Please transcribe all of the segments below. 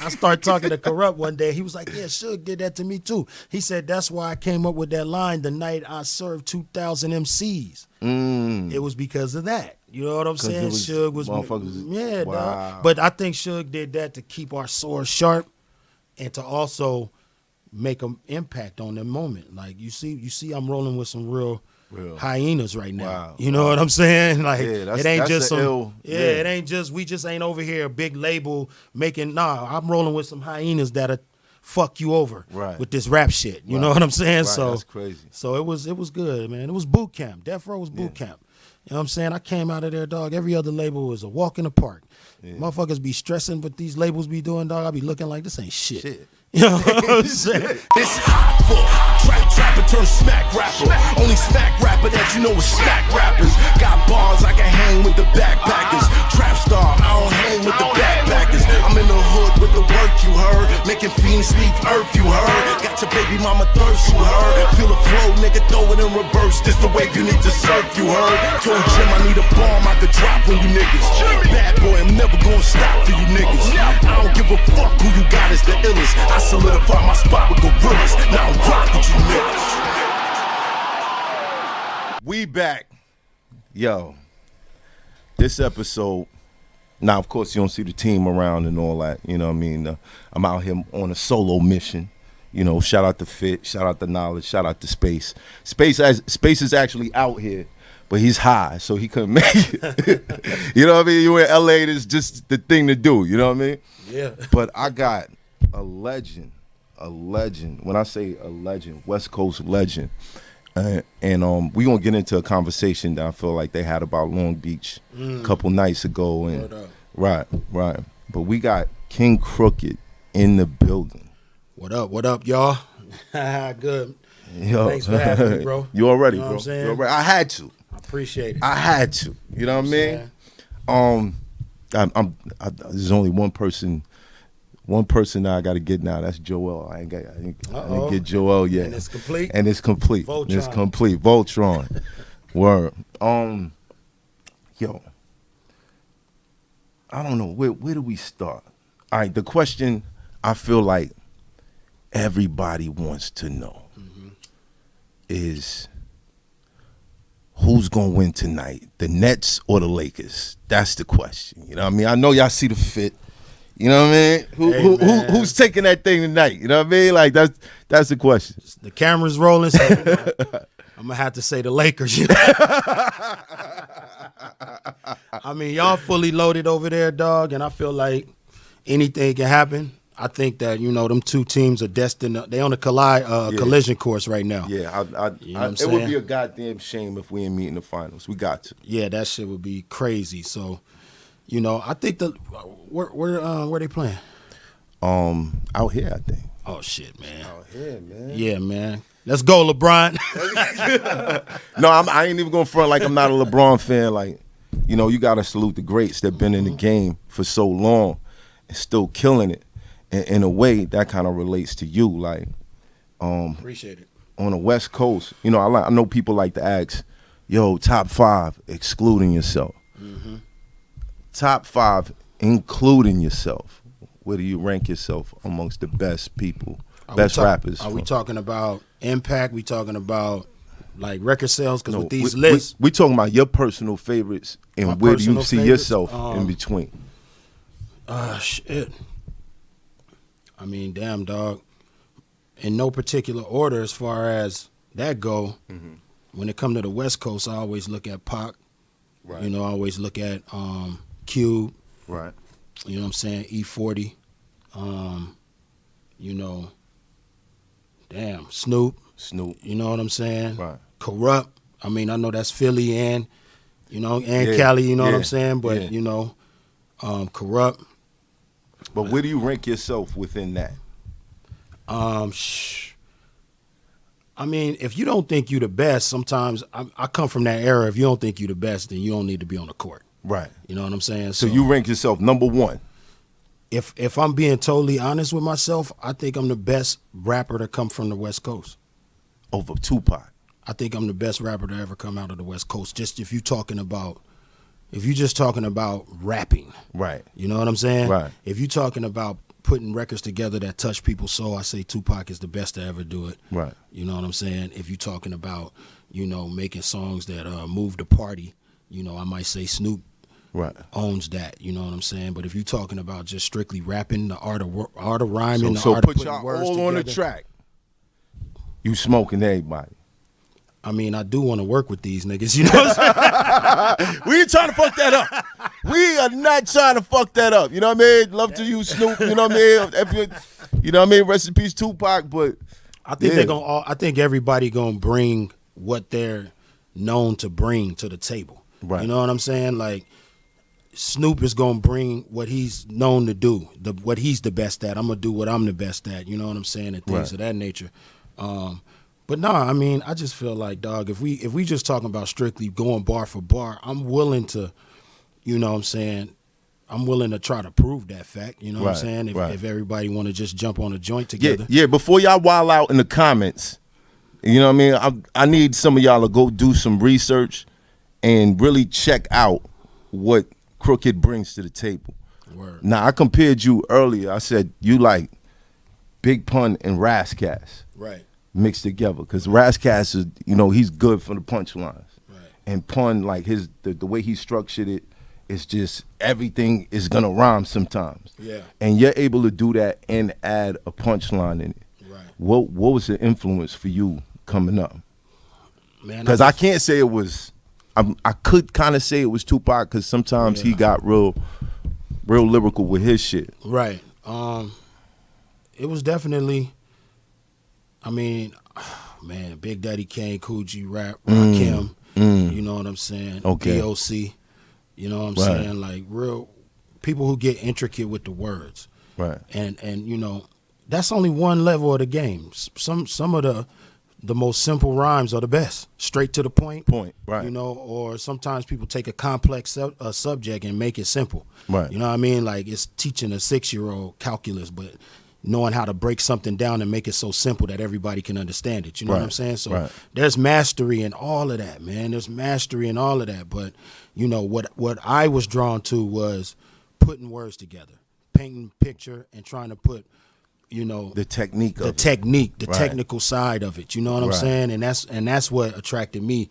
I started talking to Corrupt one day. He was like, yeah, Suge did that to me too. He said, that's why I came up with that line the night I served 2,000 MCs. It was because of that. You know what I'm saying? Suge was, yeah, wow. dog. But I think Suge did that to keep our swords sharp and to also make an impact on the moment. Like, you see I'm rolling with some real hyenas right now. Wow. You know what I'm saying? Like, it ain't just some it ain't just we just ain't over here a big label making I'm rolling with some hyenas that'll fuck you over with this rap shit. You know what I'm saying? Right. So that's crazy. So it was good, man. It was boot camp. Death Row was boot camp. You know what I'm saying? I came out of there, dog. Every other label was a walk in the park. Motherfuckers be stressing what these labels be doing, dog. I be looking like this ain't shit. You know what I'm saying? This Hoffa, trapper turn smack rapper. Only smack rapper that you know is smack rappers. Got bars, I can hang with the backpackers. Trap star, I don't hang with the backpackers. I'm in the hood with the work, you heard. Making fiends leave earth, you heard. Got your baby mama thirst, you heard. Feel the flow, nigga, throw it in reverse. This the wave you need to surf, you heard. Told Jim I need a bomb I could drop on you niggas. Bad boy, I'm never gonna stop for you niggas. I don't give a fuck who you got as the illest. I solidify my spot with gorillas. Now I'm rock with you niggas. We back. Yo, this episode, now of course you don't see the team around and all that, you know what I mean? I'm out here on a solo mission. You know, shout out to Fit, shout out to Knowledge, shout out to Space. Space is actually out here, but he's high, so he couldn't make it. You know what I mean? You in LA, it's just the thing to do, you know what I mean? Yeah. But I got a legend. When I say a legend, West Coast legend. And we gonna get into a conversation that I feel like they had about Long Beach a couple nights ago. And right. But we got King Crooked in the building. What up, y'all? Good. Yo. Thanks for having me, bro. You already, know bro. What I'm saying? You already. I had to. I appreciate it. I had to. You know what I mean? There's only one person that I got to get now. That's Joel. I didn't get Joel yet. And it's complete. Voltron. It's complete. Voltron. Word. Yo. I don't know where do we start. All right. The question I feel like everybody wants to know is who's gonna win tonight, the Nets or the Lakers? That's the question. You know what I mean? I know y'all see the fit. You know what I mean? Who's taking that thing tonight? You know what I mean? Like that's the question. The camera's rolling. So I'm gonna have to say the Lakers. You know? I mean, y'all fully loaded over there, dog, and I feel like anything can happen. I think that, you know, them two teams are destined. They on a collision course right now. Yeah, you know it would be a goddamn shame if we ain't meet in the finals. We got to. Yeah, that shit would be crazy. So, you know, I think where they playing? Out here, I think. Oh shit, man. Out here, man. Yeah, man. Let's go, LeBron. No, I ain't even gonna front like I'm not a LeBron fan. Like, you know, you gotta salute the greats that been in the game for so long and still killing it. In a way that kind of relates to you, like, appreciate it. On the West Coast, you know, I know people like to ask, yo, top 5 excluding yourself, top 5 including yourself. Where do you rank yourself amongst the best people, best rappers? Are we talking about impact? We talking about like record sales? Because with these lists, we talking about your personal favorites and where do you see yourself in between? Shit. I mean, damn, dog. In no particular order as far as that go, when it come to the West Coast, I always look at Pac. Right. You know, I always look at Cube. Right. You know what I'm saying? E40. You know, damn, Snoop. You know what I'm saying? Right. Corrupt. I mean, I know that's Philly and, you know, and Cali, you know what I'm saying? But, you know, Corrupt. But where do you rank yourself within that? I mean, if you don't think you the best, sometimes I come from that era. If you don't think you the best, then you don't need to be on the court. Right. You know what I'm saying? So you rank yourself number 1. If I'm being totally honest with myself, I think I'm the best rapper to come from the West Coast. Over Tupac. I think I'm the best rapper to ever come out of the West Coast. Just if you're just talking about rapping. Right. You know what I'm saying? Right. If you're talking about putting records together that touch people's soul, I say Tupac is the best to ever do it. Right. You know what I'm saying? If you're talking about, making songs that move the party, I might say Snoop owns that. You know what I'm saying? But if you're talking about just strictly rapping, the art of rhyming, so the art of put putting y'all words all together. on the track. You smoking everybody. I mean, I do want to work with these niggas, you know what I'm saying? We ain't trying to fuck that up. We are not trying to fuck that up. You know what I mean? Love to you, Snoop. You know what I mean? You know what I mean? Rest in peace, Tupac. But I think I think everybody gonna bring what they're known to bring to the table. Right. You know what I'm saying? Like Snoop is gonna bring what he's known to do, what he's the best at. I'm gonna do what I'm the best at. You know what I'm saying? And things of that nature. But no, I mean, I just feel like, dog, if we just talking about strictly going bar for bar, I'm willing to, you know what I'm saying, I'm willing to try to prove that fact, you know what I'm saying, if everybody want to just jump on a joint together. Yeah, before y'all wild out in the comments, you know what I mean, I need some of y'all to go do some research and really check out what Crooked brings to the table. Word. Now, I compared you earlier. I said you like Big Pun and Razzcast. Right. Mixed together, because Razzcast is, he's good for the punchlines, and Pun, like the way he structured it, it's just everything is gonna rhyme sometimes. Yeah. And you're able to do that and add a punchline in it. Right. What was the influence for you coming up? Man, Because I can't say it was. I could kind of say it was Tupac, because sometimes he got real lyrical with his shit. Right. It was definitely. I mean, man, Big Daddy Kane, Coogee, Rap, Rakim, you know what I'm saying? Okay. DOC, you know what I'm saying? Like real people who get intricate with the words. Right. And that's only one level of the game. Some of the most simple rhymes are the best, straight to the point. Right. Or sometimes people take a complex subject and make it simple. Right. You know what I mean? Like it's teaching a 6-year-old calculus, but knowing how to break something down and make it so simple that everybody can understand it. You know what I'm saying? So there's mastery in all of that, man. There's mastery in all of that. But, what I was drawn to was putting words together, painting picture and trying to put, the technique of the technical side of it. You know what I'm saying? And that's what attracted me.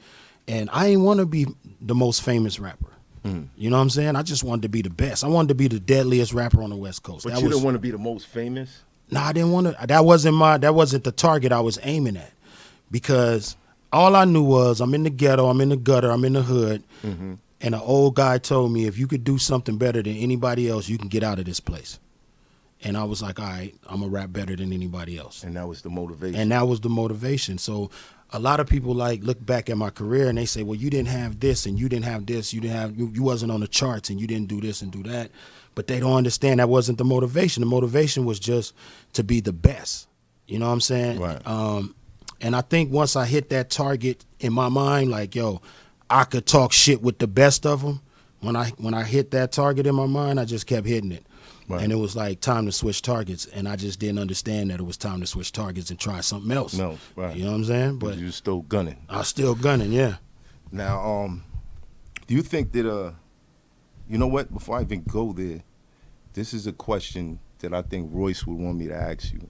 And I didn't want to be the most famous rapper. You know what I'm saying? I just wanted to be the best. I wanted to be the deadliest rapper on the West Coast. But you didn't want to be the most famous? No, I didn't want to. That wasn't the target I was aiming at, because all I knew was I'm in the ghetto, I'm in the gutter, I'm in the hood, and an old guy told me if you could do something better than anybody else, you can get out of this place. And I was like, all right, I'm going to rap better than anybody else. And that was the motivation. So a lot of people look back at my career and they say, well, you didn't have this and you didn't have this. You wasn't on the charts and you didn't do this and do that. But they don't understand that wasn't the motivation. The motivation was just to be the best. You know what I'm saying? Right. And I think once I hit that target in my mind, like, yo, I could talk shit with the best of them. When I hit that target in my mind, I just kept hitting it. Right. And it was like time to switch targets, and I just didn't understand that it was time to switch targets and try something else. No, right. You know what I'm saying? But you're still gunning. I was still gunning, yeah. Now, do you think that you know what? Before I even go there, this is a question that I think Royce would want me to ask you.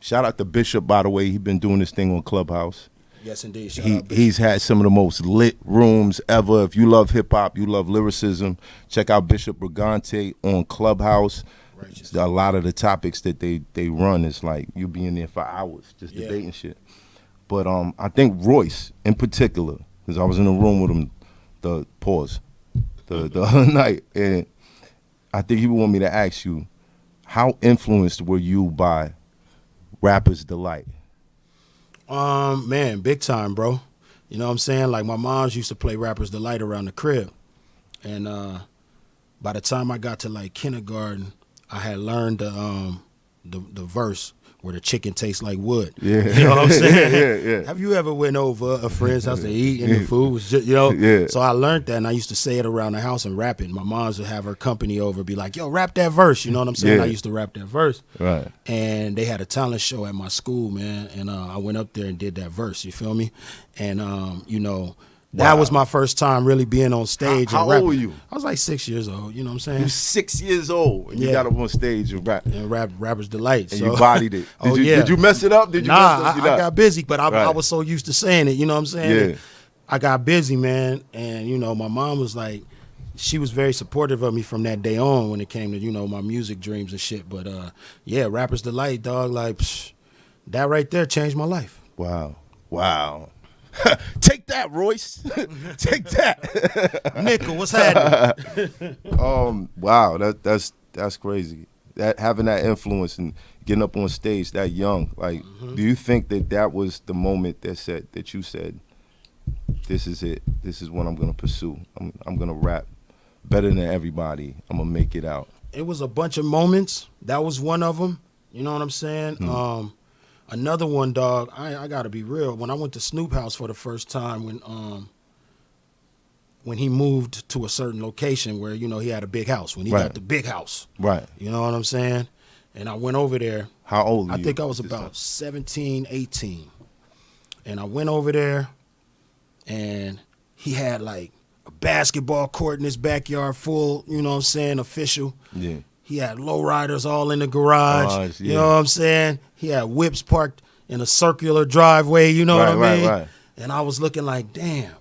Shout out to Bishop, by the way. He's been doing this thing on Clubhouse. Yes, indeed. He's had some of the most lit rooms ever. If you love hip-hop, you love lyricism, check out Bishop Brigante on Clubhouse. Righteous. A lot of the topics that they run is like you be in there for hours just debating shit. But I think Royce in particular, because I was in the room with him the other night, and I think he would want me to ask you, how influenced were you by Rapper's Delight? Man, big time, bro. You know what I'm saying? Like my moms used to play Rapper's Delight around the crib. And by the time I got to like kindergarten, I had learned the verse where the chicken tastes like wood. Yeah. You know what I'm saying? Yeah. Have you ever went over a friend's house to eat and the food was just, Yeah. So I learned that and I used to say it around the house and rap it. My moms would have her company over, be like, yo, rap that verse. You know what I'm saying? Yeah. I used to rap that verse. Right. And they had a talent show at my school, man. And I went up there and did that verse, you feel me? And, That was my first time really being on stage. How and rapping. old were you? I was like 6 years old. You know what I'm saying? You 6 years old, and you Yeah. got up on stage and rap. And Rapper's Delight. And So. you bodied it. Did you mess it up? Did you Nah, mess it up? I got busy, but I Right. was so used to saying it. You know what I'm saying? Yeah. I got busy, man. And, you know, my mom was like, she was very supportive of me from that day on when it came to, you know, my music dreams and shit. But, yeah, Rapper's Delight, dog, like, that right there changed my life. Wow. Take that, Royce. Take that. Nickel, what's happening? Wow, that's crazy. That having that influence and getting up on stage that young, like, do you think that was the moment that you said, this is it. This is what I'm gonna pursue. I'm gonna rap better than everybody. I'm gonna make it out. It was a bunch of moments. That was one of them. You know what I'm saying? Another one, dog, I gotta be real. When I went to Snoop house for the first time, when he moved to a certain location where, you know, he had a big house, when he got the big house. Right. You know what I'm saying? And I went over there. How old were you? I think I was about 17, 18. And I went over there, and he had like a basketball court in his backyard full, you know what I'm saying, official. Yeah. He had lowriders all in the garage. You know what I'm saying? He had whips parked in a circular driveway, you know what I mean? Right. And I was looking like, damn,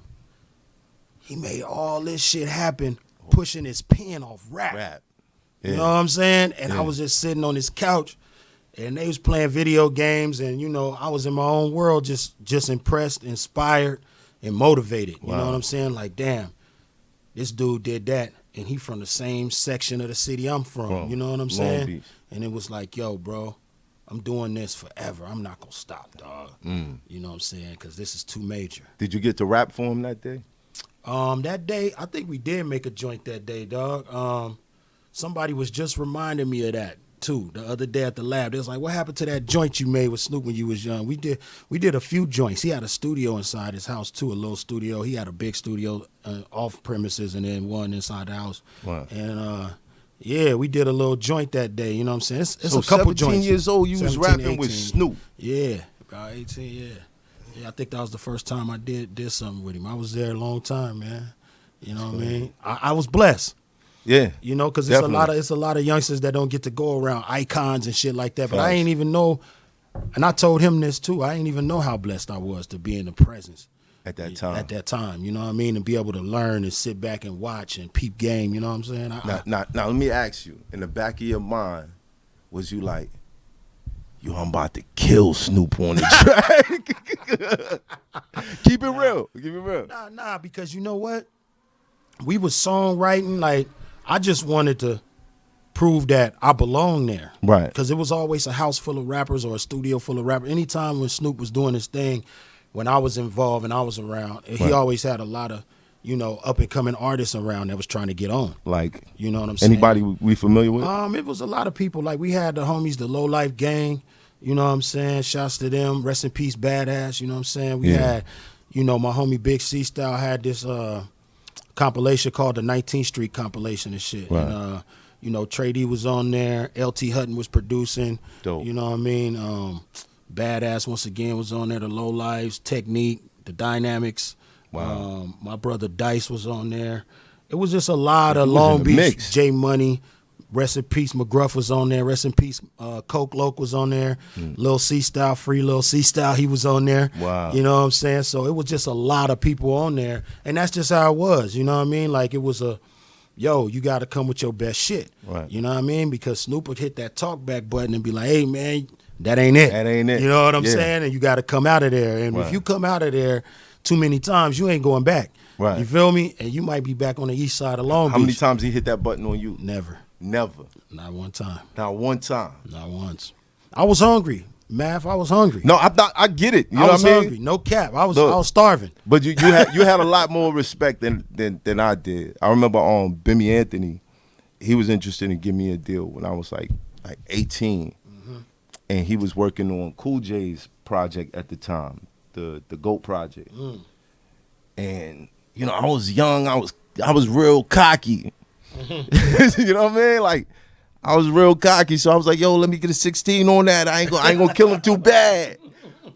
he made all this shit happen pushing his pen off rap. Yeah. You know what I'm saying? And I was just sitting on his couch, and they was playing video games, and, you know, I was in my own world just impressed, inspired, and motivated. You know what I'm saying? Like, damn, this dude did that. And he from the same section of the city I'm from. You know what I'm saying? Beach. And it was like, yo, bro, I'm doing this forever. I'm not going to stop, dog. You know what I'm saying? Because this is too major. Did you get to rap for him that day? That day, I think we did make a joint that day, dog. Somebody was just reminding me of that, too, the other day at the lab. They was like, what happened to that joint you made with Snoop when you was young? We did a few joints. He had a studio inside his house, too, a little studio. He had a big studio off premises and then one inside the house. Wow. And, yeah, we did a little joint that day. You know what I'm saying? It's So a couple 17 joints. years old, you was 17, rapping with 18. Snoop. Yeah, about 18, yeah. Yeah, I think that was the first time I did something with him. I was there a long time, man. You know what I mean? I was blessed. Yeah. You know, because it's a lot of youngsters that don't get to go around icons and shit like that. But I ain't even know, and I told him this too, I ain't even know how blessed I was to be in the presence. At that time. At that time, you know what I mean? And be able to learn and sit back and watch and peep game, you know what I'm saying? Now, let me ask you, in the back of your mind, was you like, yo, I'm about to kill Snoop on the track? Keep it real. Keep it real. Nah, because you know what? We was songwriting, like, I just wanted to prove that I belong there. Right. Because it was always a house full of rappers or a studio full of rappers. Anytime when Snoop was doing his thing, when I was involved and I was around, he always had a lot of, you know, up-and-coming artists around that was trying to get on. Like, you know what I'm saying? anybody we familiar with? It was a lot of people. Like, we had the homies, the Low Life Gang, you know what I'm saying? Shouts to them. Rest in peace, Badass, you know what I'm saying? We had, you know, my homie Big C Style had this compilation called the 19th Street compilation and shit. Right. And, you know, Trey D was on there. LT Hutton was producing. Dope. You know what I mean? Badass, once again, was on there. The Low Lives, Technique, the Dynamics. Wow. My brother Dice was on there. It was just a lot of Long Beach. Mix. J Money. Rest in peace, McGruff was on there. Rest in peace, Coke Loke was on there. Lil C Style, Free Lil C Style, he was on there. Wow. You know what I'm saying? So it was just a lot of people on there. And that's just how it was, you know what I mean? Like, it was yo, you got to come with your best shit. Right. You know what I mean? Because Snoop would hit that talk back button and be like, hey, man, that ain't it. That ain't it. You know what I'm saying? And you got to come out of there. And if you come out of there too many times, you ain't going back. Right. You feel me? And you might be back on the east side of Long Beach. How many times he hit that button on you? Never. Never. Not one time. Not one time. Not once. I was hungry. Math, I was hungry. No, I get it. You know I was what I mean? hungry. No cap. I was starving. But you had a lot more respect than I did. I remember Bimmy Anthony, he was interested in giving me a deal when I was like 18. And he was working on Cool J's project at the time, the GOAT project. And, you know, I was young, I was real cocky. You know what I mean? Like, I was real cocky, so I was like, yo, let me get a 16 on that. I ain't gonna kill him too bad.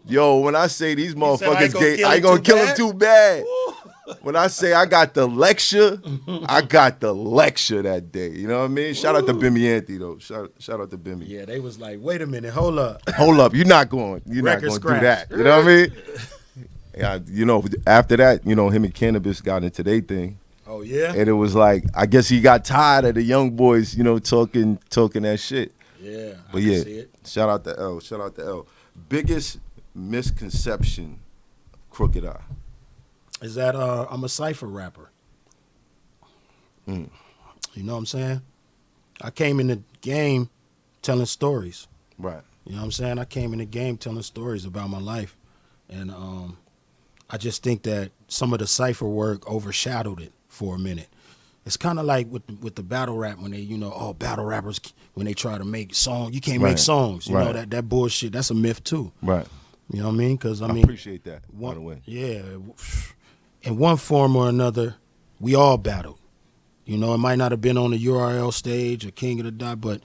Yo, when I say these motherfuckers, I ain't gonna kill him too bad. When I say I got the lecture, I got the lecture that day. You know what I mean? Shout out to Bimmy Anthony though. Shout out to Bimmy. Yeah, they was like, wait a minute, hold up. Hold up, you're not going to do that. You know what I mean? Yeah, you know, after that, you know, him and Cannabis got into their thing. Oh yeah? And it was like, I guess he got tired of the young boys, you know, talking that shit. Yeah, but I yeah, can see it. shout out to L. Biggest misconception, Crooked Eye. Is that I'm a cypher rapper. Mm. You know what I'm saying? I came in the game telling stories. Right. You know what I'm saying? I came in the game telling stories about my life. And I just think that some of the cypher work overshadowed it for a minute. It's kind of like with the battle rap when they, you know, battle rappers, when they try to make songs, you can't make songs. You know, that bullshit, that's a myth too. Right. You know what I mean? Because, I mean. Appreciate that, by the way. Yeah. In one form or another, we all battled. You know, it might not have been on the URL stage or King of the Dot, but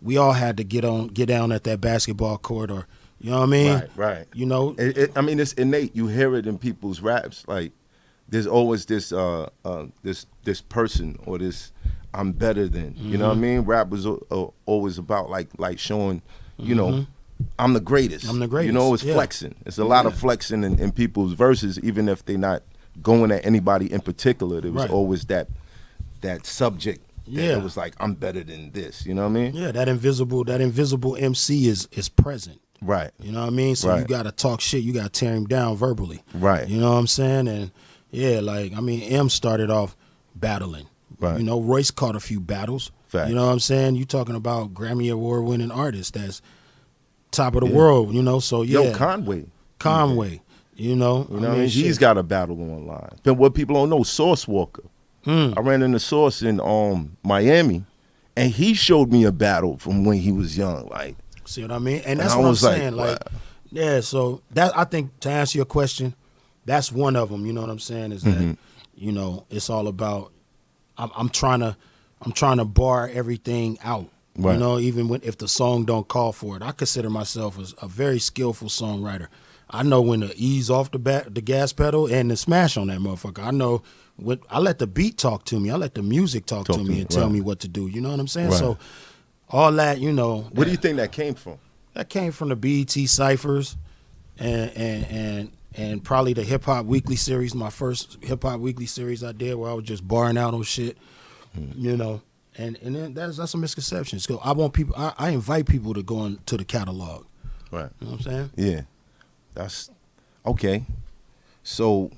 we all had to get down at that basketball court, or you know what I mean? Right. You know, I mean, it's innate. You hear it in people's raps. Like, there's always this this person or this I'm better than. You know what I mean? Rap was always about like showing, you know, I'm the greatest. I'm the greatest. You know, it's flexing. It's a lot of flexing in people's verses, even if they're not going at anybody in particular. There was always that subject. That it was like, I'm better than this. You know what I mean? Yeah, that invisible MC is present. Right. You know what I mean? So you gotta talk shit. You gotta tear him down verbally. Right. You know what I'm saying? And yeah, like, I mean, M started off battling. Right. You know, Royce caught a few battles. Facts. You know what I'm saying? You talking about Grammy Award winning artist that's top of the world, you know? So yeah. Yo, Conway. You know what I mean? He's got a battle online. But what people don't know, Sauce Walker. I ran into Sauce in Miami, and he showed me a battle from when he was young. Like, see what I mean? And that's what I'm saying. Like, yeah. So that, I think, to answer your question, that's one of them. You know what I'm saying? Is that you know, it's all about I'm trying to bar everything out. Right. You know, even if the song don't call for it, I consider myself as a very skillful songwriter. I know when to ease off the gas pedal and to smash on that motherfucker. I know I let the beat talk to me. I let the music talk to me and tell me what to do. You know what I'm saying? Right. So all that, you know. Where do you think that came from? That came from the BET Cyphers and probably the Hip Hop Weekly series, my first Hip Hop Weekly series I did, where I was just barring out on shit, you know. And then that's a misconception. So I invite people to go into the catalog. Right. You know what I'm saying? Yeah. That's okay. So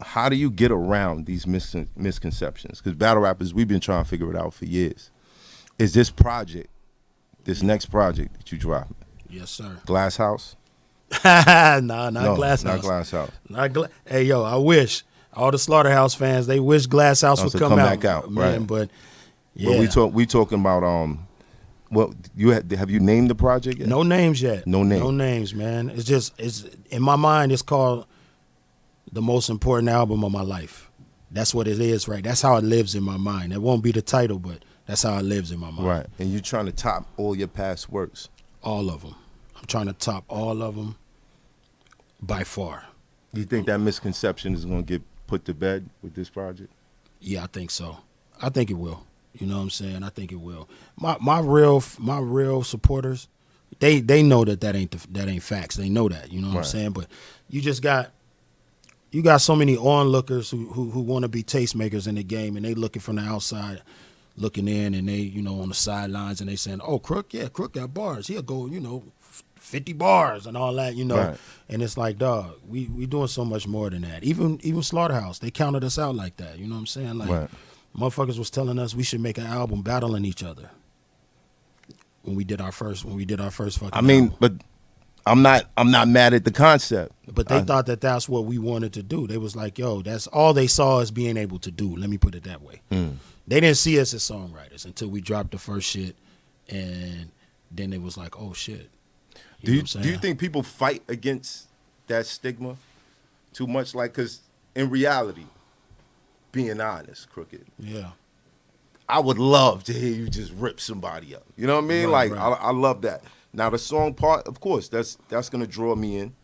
how do you get around these misconceptions? Because battle rappers, we've been trying to figure it out for years. Is this next project that you dropping? Yes, sir. Glass House? No, Glass House. Not Glass House. Hey, yo, I wish all the Slaughterhouse fans, they wish Glass House would come back out, man. Right. But yeah, but we talking about well, have you named the project yet? No names yet. No names, man. It's in my mind. It's called the most important album of my life. That's what it is, right? That's how it lives in my mind. It won't be the title, but that's how it lives in my mind. Right. And you're trying to top all your past works. All of them. I'm trying to top all of them by far. You think that misconception is going to get put to bed with this project? Yeah, I think so. I think it will. You know what I'm saying? I think it will. My real supporters, they know that ain't facts. They know that. You know what I'm saying? But you got so many onlookers who want to be tastemakers in the game, and they looking from the outside, looking in, and they, you know, on the sidelines, and they saying, "Oh, Crook got bars. He'll go, you know, 50 bars and all that, you know." Right. And it's like, dog, we doing so much more than that. Even Slaughterhouse, they counted us out like that. You know what I'm saying? Like, motherfuckers was telling us we should make an album battling each other when we did our first fucking album. But I'm not mad at the concept. But they thought that that's what we wanted to do. They was like, yo, that's all they saw us being able to do. Let me put it that way. They didn't see us as songwriters until we dropped the first shit, and then it was like, oh shit. Do you think people fight against that stigma too much? Like, because in reality, being honest, Crooked. Yeah. I would love to hear you just rip somebody up. You know what I mean? Right. I love that. Now the song part, of course, that's gonna draw me in.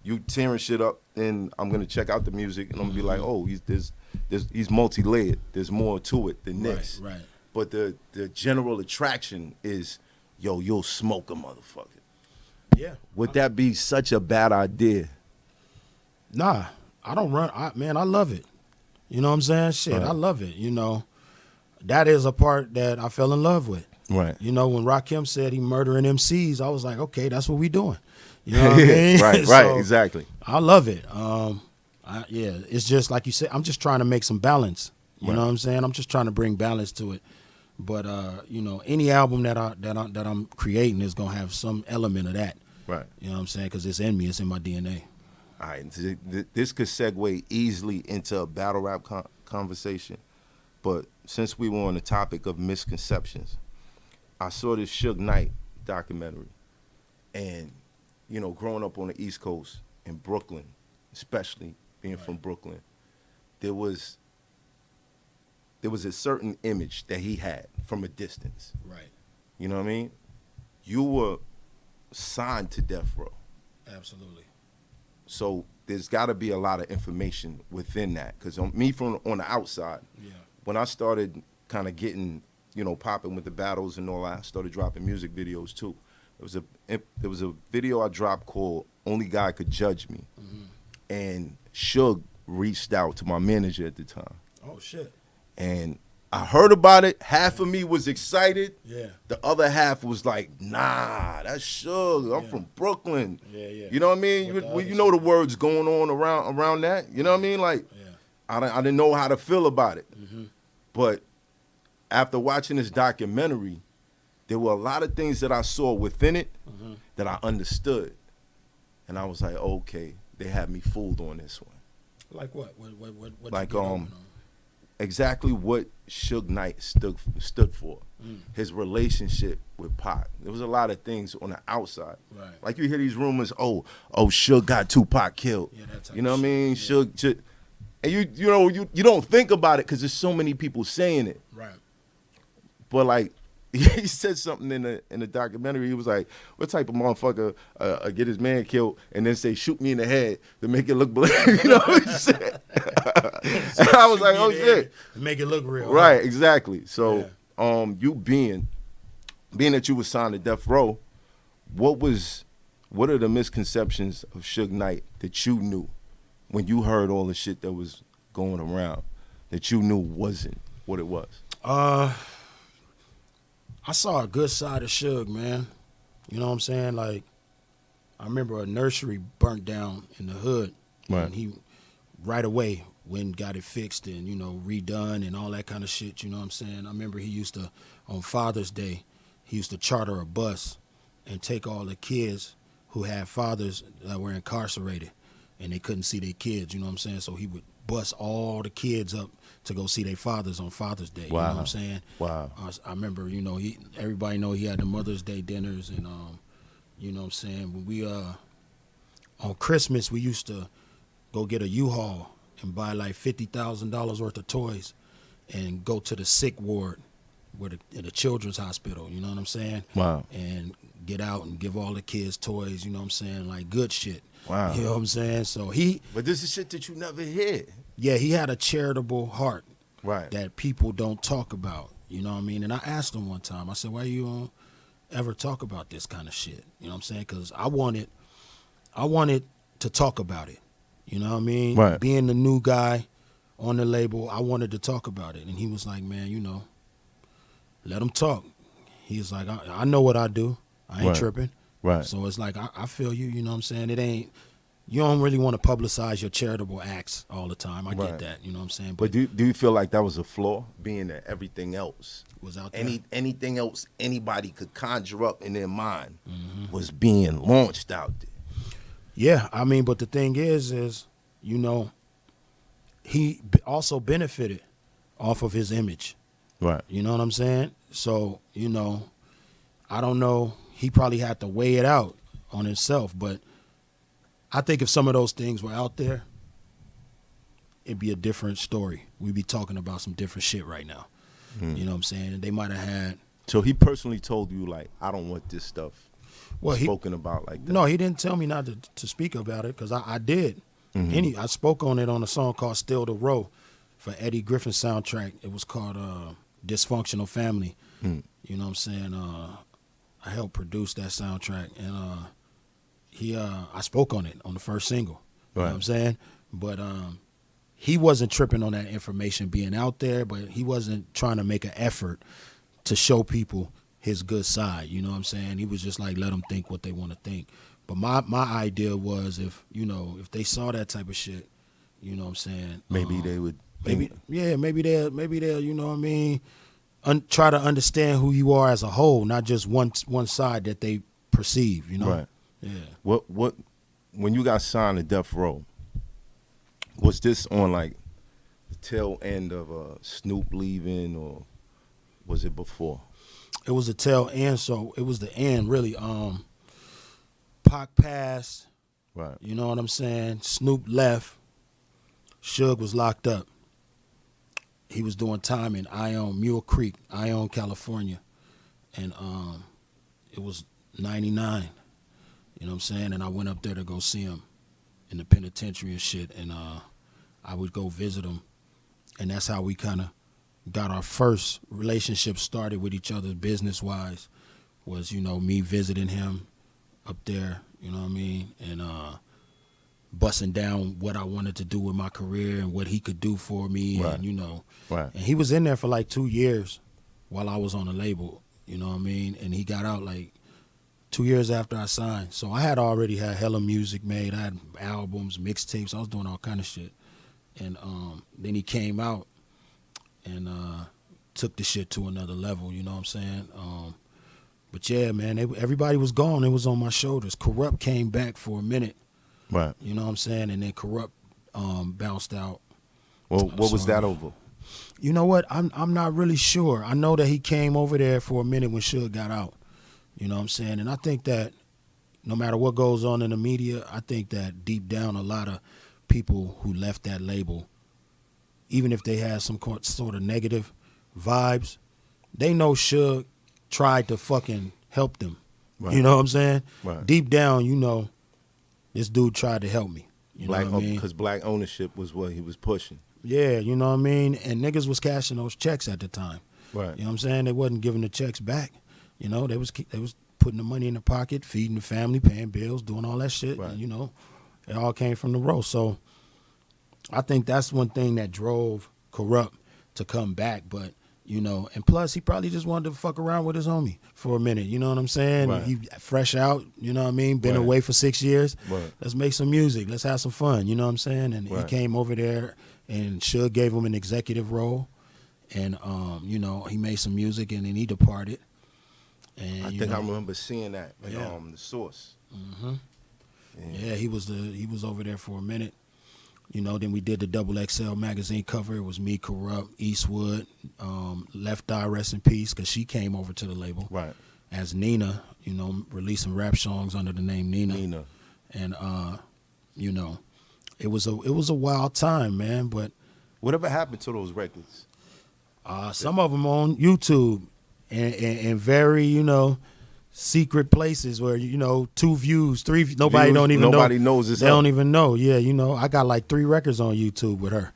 you tearing shit up, then I'm gonna check out the music and I'm gonna be like, oh, he's multi-layered. There's more to it than this. Right. But the general attraction is, yo, you'll smoke a motherfucker. Yeah. Would that be such a bad idea? Nah, I don't run. Man, I love it. You know what I'm saying? Shit, Right. I love it. You know, that is a part that I fell in love with. Right. You know, when Rakim said he murdering MCs, I was like, okay, that's what we doing. You know what I mean? Right, So, exactly. I love it. It's just like you said. I'm just trying to make some balance. You know what I'm saying? I'm just trying to bring balance to it. But you know, any album that I'm creating is gonna have some element of that. Right. You know what I'm saying? Because it's in me. It's in my DNA. All right, this could segue easily into a battle rap conversation, but since we were on the topic of misconceptions, I saw this Suge Knight documentary, and you know, growing up on the East Coast in Brooklyn, especially being from Brooklyn, there was a certain image that he had from a distance. Right. You know what I mean? You were signed to Death Row. Absolutely. So there's got to be a lot of information within that. Because on the outside, when I started kind of getting, you know, popping with the battles and all that, I started dropping music videos too. There was a video I dropped called "Only God Could Judge Me," and Suge reached out to my manager at the time. Oh shit. And I heard about it. Half of me was excited. Yeah. The other half was like, nah, that's Suge. I'm from Brooklyn. Yeah. You know what I mean? You know the words going on around that. You know what I mean? Like, I didn't know how to feel about it. But after watching this documentary, there were a lot of things that I saw within it that I understood. And I was like, okay, they had me fooled on this one. Like what? What Like, you get on? exactly what Suge Knight stood for. His relationship with Pac. There was a lot of things on the outside. Right. Like you hear these rumors, oh, Suge got Tupac killed. Yeah, that type you know of what I mean? shit. Suge, and you don't think about it because there's so many people saying it. Right. But like he said something in the documentary. He was like, "What type of motherfucker get his man killed and then say shoot me in the head to make it look believable?" You know what he said? And I was like, "Oh shit!" Make it look real. Right, exactly. So, you being that you were signed to Death Row, what are the misconceptions of Suge Knight that you knew when you heard all the shit that was going around that you knew wasn't what it was? I saw a good side of Suge, man. You know what I'm saying? Like, I remember a nursery burnt down in the hood. Right. And he right away went and got it fixed and, you know, redone and all that kind of shit, you know what I'm saying? I remember he used to, on Father's Day, he used to charter a bus and take all the kids who had fathers that were incarcerated and they couldn't see their kids, you know what I'm saying? So he would bus all the kids up to go see their fathers on Father's Day, Wow. you know what I'm saying? Wow. I remember, you know, everybody know he had the Mother's Day dinners and, you know what I'm saying? When we, on Christmas, we used to go get a U-Haul and buy like $50,000 worth of toys and go to the sick ward in the children's hospital, you know what I'm saying? Wow. And get out and give all the kids toys, you know what I'm saying? Like good shit. Wow. You know what I'm saying? So But this is shit that you never hear. he had a charitable heart. Right. That people don't talk about, you know what I mean? And I asked him one time, I said, why you don't ever talk about this kind of shit? You know what I'm saying? Because I wanted to talk about it. You know what I mean? Right. Being the new guy on the label, I wanted to talk about it. And he was like, man, you know, let him talk. He's like, I know what I do. I ain't Right. tripping. Right. So it's like, I feel you, you know what I'm saying? You don't really want to publicize your charitable acts all the time. I Right. get that, you know what I'm saying? But do you feel like that was a flaw, being that everything else, was out there. anything else anybody could conjure up in their mind was being launched out there? Yeah, I mean, but the thing is, you know, he also benefited off of his image. Right. You know what I'm saying? So, you know, I don't know. He probably had to weigh it out on himself. But I think if some of those things were out there, it'd be a different story. We'd be talking about some different shit right now. You know what I'm saying? And they might have had. So he personally told you, like, I don't want this stuff spoken about like that? No, he didn't tell me not to speak about it because I did. I spoke on it on a song called Still the Row for Eddie Griffin's soundtrack. It was called Dysfunctional Family. You know what I'm saying? I helped produce that soundtrack, and I spoke on it on the first single. You know what I'm saying? But he wasn't tripping on that information being out there, but he wasn't trying to make an effort to show people his good side. You know what I'm saying? He was just like, let them think what they want to think. But my idea was if they saw that type of shit, you know what I'm saying? Maybe they would maybe they'll, you know what I mean, try to understand who you are as a whole, not just one side that they perceive, you know? Right. Yeah. What when you got signed to Death Row, was this on like the tail end of Snoop leaving, or was it before? It was the tail end, so it was the end really. Pac passed. Right. You know what I'm saying? Snoop left. Suge was locked up. He was doing time in Mule Creek, Ione, California. And it was 99. You know what I'm saying? And I went up there to go see him in the penitentiary and shit. And I would go visit him. And that's how we kind of got our first relationship started with each other business-wise, was, me visiting him up there, you know what I mean? And busting down what I wanted to do with my career and what he could do for me. Right. And, Right. And he was in there for like 2 years while I was on the label, you know what I mean? And he got out like 2 years after I signed. So I had already had hella music made. I had albums, mixtapes. I was doing all kind of shit. And then he came out and took the shit to another level, you know what I'm saying? But yeah, man, everybody was gone. It was on my shoulders. Corrupt came back for a minute. Right. You know what I'm saying? And then Corrupt bounced out. Well, what was that over? You know what? I'm not really sure. I know that he came over there for a minute when Suge got out. You know what I'm saying? And I think that no matter what goes on in the media, I think that deep down a lot of people who left that label, even if they had some sort of negative vibes, they know Suge tried to fucking help them. Right. You know what I'm saying? Right. Deep down, this dude tried to help me. You know what I mean? Because black ownership was what he was pushing. Yeah, you know what I mean? And niggas was cashing those checks at the time. Right. You know what I'm saying? They wasn't giving the checks back. They was putting the money in the pocket, feeding the family, paying bills, doing all that shit. Right. And, it all came from the row. So I think that's one thing that drove Corrupt to come back. But, and plus he probably just wanted to fuck around with his homie for a minute. You know what I'm saying? Right. He fresh out, you know what I mean? Been Right. away for 6 years. Right. Let's make some music. Let's have some fun. You know what I'm saying? And Right. he came over there and Suge gave him an executive role. And, he made some music and then he departed. And I think I remember seeing that in The Source. Mm-hmm. Yeah, he was over there for a minute. Then we did the XXL magazine cover. It was me, Corrupt, Eastwood, Left Eye, rest in peace, because she came over to the label. Right. As Nina, releasing rap songs under the name Nina. And it was a wild time, man. But whatever happened to those records? Some of them on YouTube and very, secret places where, 2 views, 3, nobody knows this. They don't even know. Yeah, I got like 3 records on YouTube with her.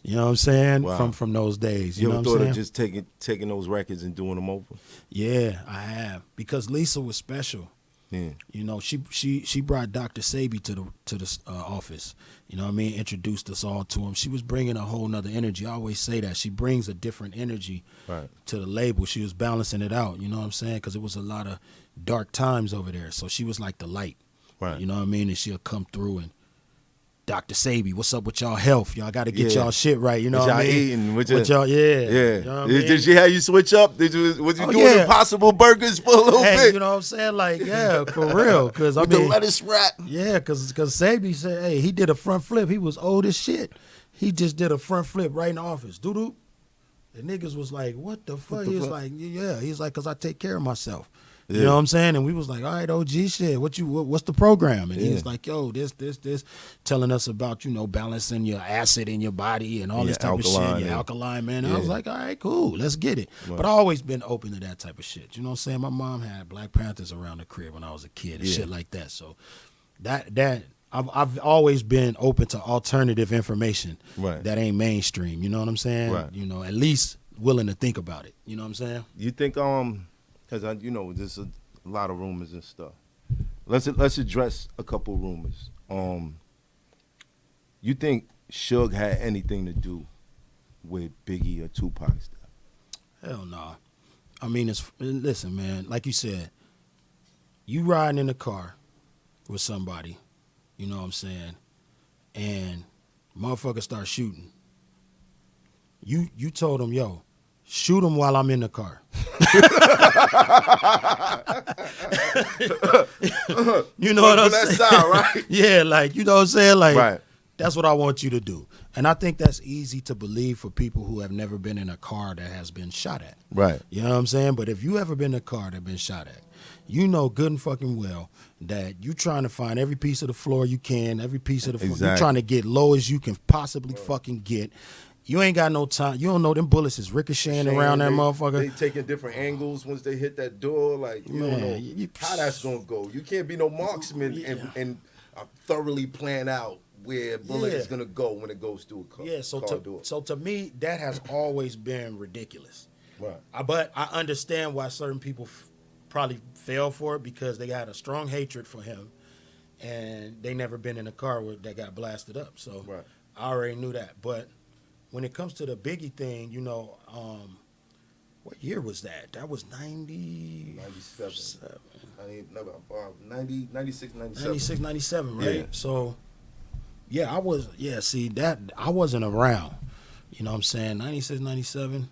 You know what I'm saying? Wow. From those days. You know ever what I'm thought saying? of just taking those records and doing them over? Yeah, I have. Because Lisa was special. Yeah. She brought Dr. Sabi to the office. You know what I mean? Introduced us all to him. She was bringing a whole nother energy. I always say that. She brings a different energy to the label. She was balancing it out. You know what I'm saying? Because it was a lot of dark times over there. So she was like the light. Right. You know what I mean? And she'll come through and, Dr. Sabi, what's up with y'all health? Y'all got to get y'all shit right. You know what I mean? Eating? With y'all, yeah. You know what I mean? Did she have you switch up? Was you doing Impossible Burgers for a little bit? You know what I'm saying? Like, yeah, for real. Cause, the lettuce wrap. Yeah, because Sabi said, hey, he did a front flip. He was old as shit. He just did a front flip right in the office. Doo-doo. The niggas was like, what the fuck? He was like, yeah. He's like, because I take care of myself. You know what I'm saying? And we was like, all right, OG shit, what's the program? And he was like, yo, this, telling us about, balancing your acid in your body and all this type of shit, your alkaline, man. And I was like, all right, cool, let's get it. Right. But I always been open to that type of shit. You know what I'm saying? My mom had Black Panthers around the crib when I was a kid and shit like that. So I've always been open to alternative information that ain't mainstream. You know what I'm saying? Right. At least willing to think about it. You know what I'm saying? You think because there's a lot of rumors and stuff. Let's address a couple rumors. You think Suge had anything to do with Biggie or Tupac's death? Hell no. Nah. I mean, listen, man. Like you said, you riding in the car with somebody. You know what I'm saying? And motherfuckers start shooting. You told them, yo, shoot them while I'm in the car. You know what I'm saying? Style, right? Yeah, you know what I'm saying? Right. That's what I want you to do. And I think that's easy to believe for people who have never been in a car that has been shot at. Right. You know what I'm saying? But if you ever been in a car that been shot at, you know good and fucking well that you trying to find every piece of the floor you can, every piece of the floor. You're trying to get low as you can possibly fucking get. You ain't got no time. You don't know them bullets is ricocheting around that motherfucker. They taking different angles once they hit that door. You don't know how that's going to go. You can't be no marksman and thoroughly plan out where a bullet is going to go when it goes through a car, door. So to me, that has always been ridiculous. Right. But I understand why certain people probably fell for it because they had a strong hatred for him and they never been in a car that got blasted up. So I already knew that. But when it comes to the Biggie thing, what year was that? That was 97. 96, 97. 96, 97, right? Yeah. So, I wasn't around. You know what I'm saying? 96, 97.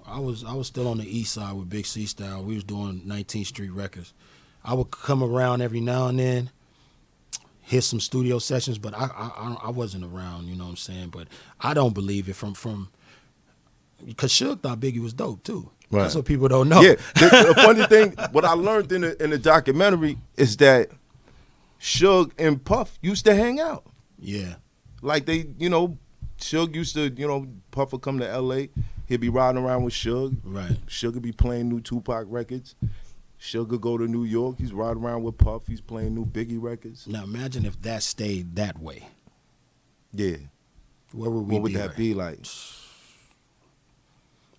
I was still on the east side with Big C Style. We was doing 19th Street Records. I would come around every now and then, hit some studio sessions, but I wasn't around, you know what I'm saying? But I don't believe it from because Suge thought Biggie was dope too. Right. That's what people don't know. Yeah, the funny thing, what I learned in the documentary is that Suge and Puff used to hang out. Yeah. Like they, Suge used to, Puff would come to L.A., he'd be riding around with Suge. Right. Suge would be playing new Tupac records. Suge would go to New York. He's riding around with Puff. He's playing new Biggie records. Now imagine if that stayed that way. Yeah. Where would we be? What would that be like?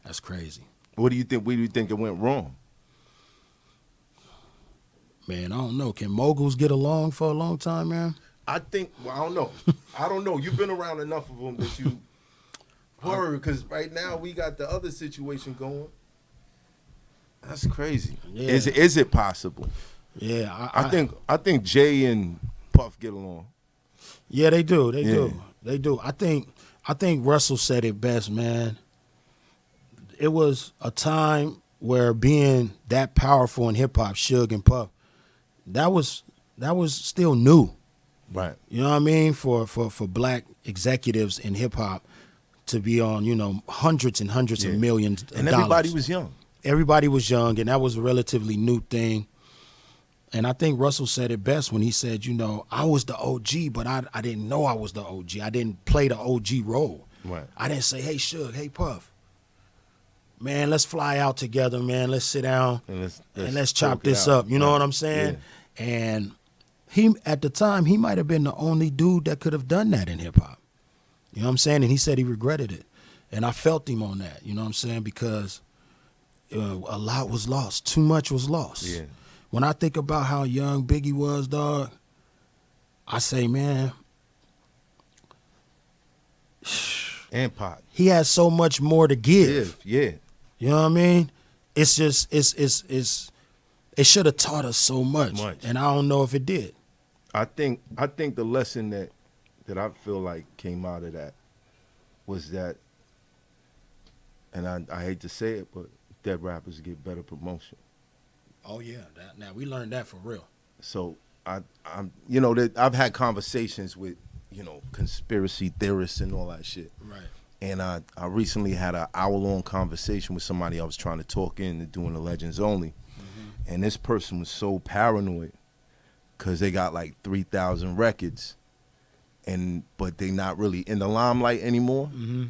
That's crazy. What do you think? Where do you think it went wrong? Man, I don't know. Can moguls get along for a long time, man? I think. Well, I don't know. I don't know. You've been around enough of them that you heard. Because right now we got the other situation going. That's crazy. Yeah. Is it possible? Yeah, I think Jay and Puff get along. Yeah, they do. They do. I think Russell said it best, man. It was a time where being that powerful in hip hop, Suge and Puff, that was still new. Right. You know what I mean? For black executives in hip hop to be on, hundreds and hundreds of millions of and dollars. Everybody was young. Everybody was young, and that was a relatively new thing. And I think Russell said it best when he said, I was the OG, but I didn't know I was the OG. I didn't play the OG role. Right. I didn't say, hey, Suge, hey, Puff. Man, let's fly out together, man. Let's sit down and let's chop this up. You know what I'm saying? Yeah. And he, at the time, he might have been the only dude that could have done that in hip-hop. You know what I'm saying? And he said he regretted it. And I felt him on that, you know what I'm saying? Because a lot was lost. Too much was lost. Yeah. When I think about how young Biggie was, dog, I say, man. And Pac. He has so much more to give. Yeah. You know what I mean? It's just, it should have taught us so much. And I don't know if it did. I think the lesson that I feel like came out of that was that, and I hate to say it, but dead rappers get better promotion. Oh yeah, now we learned that for real. So I've had conversations with conspiracy theorists and all that shit. Right. And I recently had an hour-long conversation with somebody I was trying to talk into doing the Legends Only. Mm-hmm. And this person was so paranoid because they got like 3,000 records, but they not really in the limelight anymore. Mm-hmm.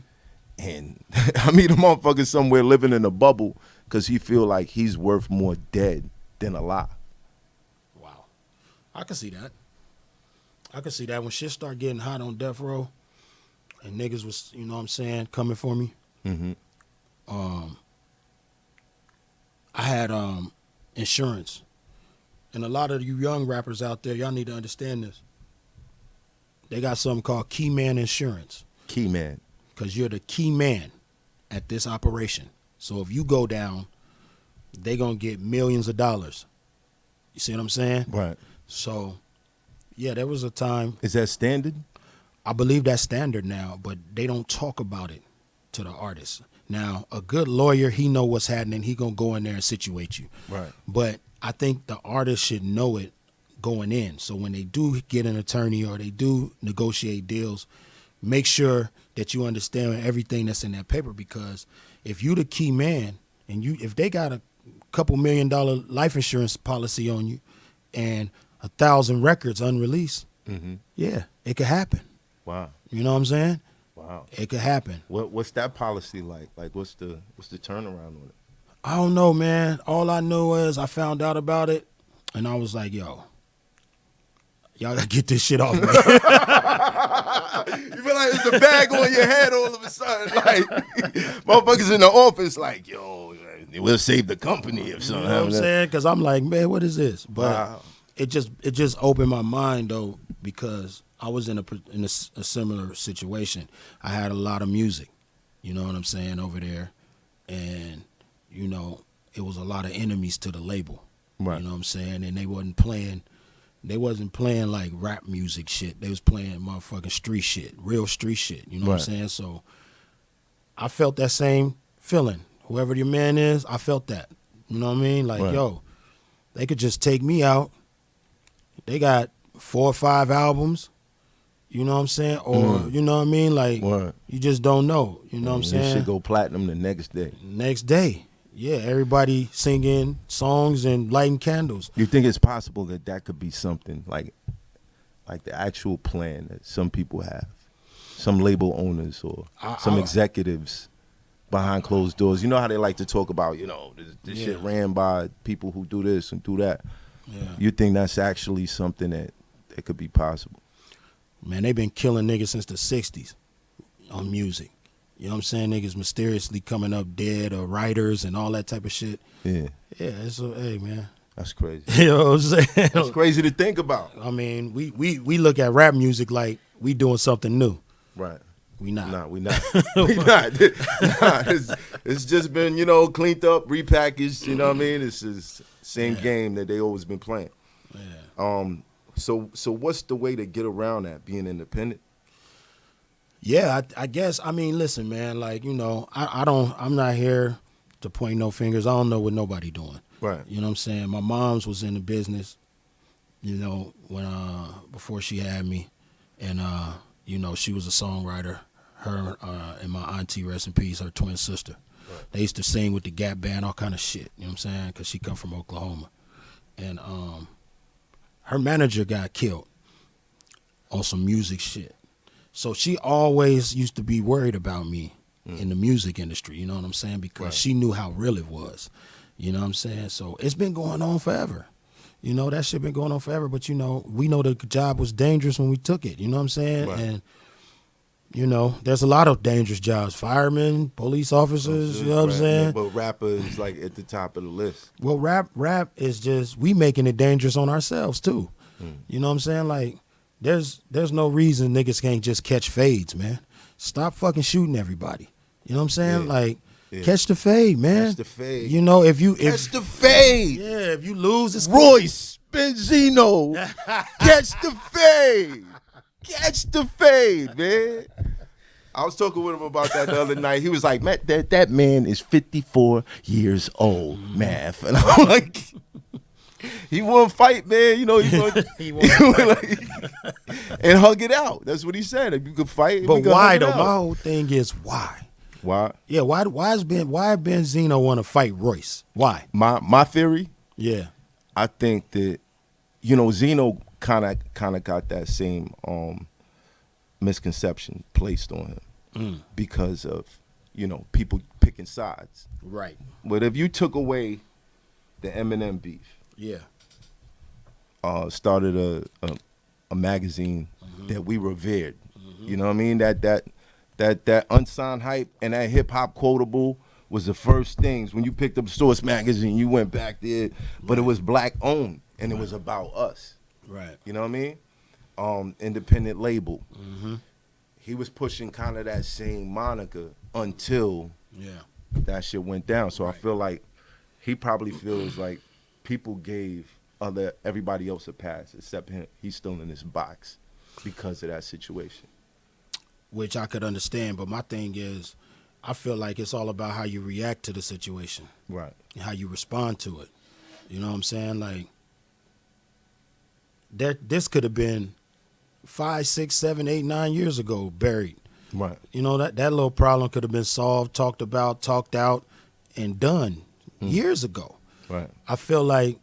And I meet a motherfucker somewhere living in a bubble because he feel like he's worth more dead than alive. Wow. I can see that. I can see that when shit start getting hot on death row and niggas was, you know what I'm saying, coming for me. Mm-hmm. I had insurance. And a lot of you young rappers out there, y'all need to understand this. They got something called key man insurance. Key man. Because you're the key man at this operation. So if you go down, they going to get millions of dollars. You see what I'm saying? Right. So, yeah, there was a time. Is that standard? I believe that's standard now, but they don't talk about it to the artists. Now, a good lawyer, he know what's happening. He going to go in there and situate you. Right. But I think the artist should know it going in. So when they do get an attorney or they do negotiate deals, make sure that you understand everything that's in that paper, because if you the key man and if they got a couple $1 million life insurance policy on you and 1,000 records unreleased, yeah, it could happen. Wow. You know what I'm saying? Wow. It could happen. What's that policy like? Like what's the turnaround on it? I don't know, man. All I know is I found out about it and I was like, yo, y'all gotta get this shit off me. You feel like it's a bag on your head all of a sudden. Like, motherfuckers in the office like, yo, we'll save the company if something You know what I'm happens. saying? Because I'm like, man, what is this? But Wow. it just opened my mind, though, because I was in a similar situation. I had a lot of music, you know what I'm saying, over there. And, you know, it was a lot of enemies to the label. Right. You know what I'm saying? And they wasn't playing like rap music shit. They was playing motherfucking street shit, real street shit. You know what I'm saying? So I felt that same feeling. Whoever your man is, I felt that. You know what I mean? Like, yo, they could just take me out. They got 4 or 5 albums. You know what I'm saying? Or, you know what I mean? Like, you just don't know. You know what I'm saying? This shit go platinum the next day. Next day. Yeah, everybody singing songs and lighting candles. You think it's possible that could be something like the actual plan that some people have, some label owners or some executives behind closed doors? You know how they like to talk about, you know, this shit ran by people who do this and do that. Yeah. You think that's actually something that could be possible? Man, they been killing niggas since the 60s on music. You know what I'm saying? Niggas mysteriously coming up dead, or writers and all that type of shit. Yeah. Yeah, hey, man. That's crazy. You know what I'm saying? That's crazy to think about. I mean, we look at rap music like we doing something new. Right. We not. Nah, we not. We not. Nah, it's just been, you know, cleaned up, repackaged, you know what I mean? It's just same game that they always been playing. Yeah. So what's the way to get around that, being independent? Yeah, I guess. I mean, listen, man. Like, you know, I'm not here to point no fingers. I don't know what nobody doing. Right. You know what I'm saying? My mom's was in the business, you know, when before she had me, and you know, she was a songwriter. Her and my auntie, rest in peace, her twin sister. Right. They used to sing with the Gap Band, all kind of shit. You know what I'm saying? Because she come from Oklahoma, and her manager got killed on some music shit. So she always used to be worried about me in the music industry, you know what I'm saying? Because she knew how real it was, you know what I'm saying? So it's been going on forever. You know, that shit been going on forever, but, you know, we know the job was dangerous when we took it, you know what I'm saying? Right. And, you know, there's a lot of dangerous jobs. Firemen, police officers, you know what I'm saying? But rapper is like at the top of the list. Well, rap is just, we making it dangerous on ourselves too. You know what I'm saying? Like, there's no reason niggas can't just catch fades, man. Stop fucking shooting everybody. You know what I'm saying? Like, catch the fade, man. Catch the fade. You know, if catch the fade. Yeah, if you lose, it's Royce Benzino. Catch the fade. Catch the fade, man. I was talking with him about that the other night. He was like, man, that man is 54 years old, math. And I'm like, he won't fight, man. You know, he won't fight. And hug it out. That's what he said. If you could fight, but why though? My whole thing is why. Why? Yeah, why Benzino want to fight Royce? Why? My theory, Yeah. I think that, you know, Zeno kind of got that same misconception placed on him because of, you know, people picking sides. Right. But if you took away the Eminem beef, Yeah. started a magazine that we revered, you know what I mean? That unsigned hype and that hip hop quotable was the first things when you picked up Source magazine. You went back there, but it was black owned and it was about us. Right. You know what I mean? Independent label. He was pushing kind of that same moniker until that shit went down. So I feel like he probably feels like people gave everybody else a pass except him. He's still in this box because of that situation. Which I could understand, but my thing is, I feel like it's all about how you react to the situation. Right. And how you respond to it. You know what I'm saying? Like, this could have been 5, 6, 7, 8, 9 years ago buried. Right. You know, that little problem could have been solved, talked about, talked out, and done years ago. Right. I feel like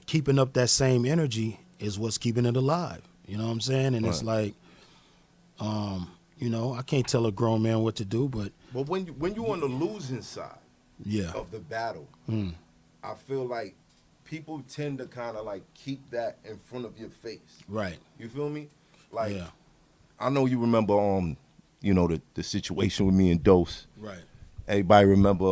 keeping up that same energy is what's keeping it alive. You know what I'm saying? And it's like, you know, I can't tell a grown man what to do, but when you're on the losing side yeah, of the battle, I feel like people tend to kind of like keep that in front of your face. right, You feel me? Like, yeah, I know you remember, you know, the situation with me and Dose. right, Everybody remember,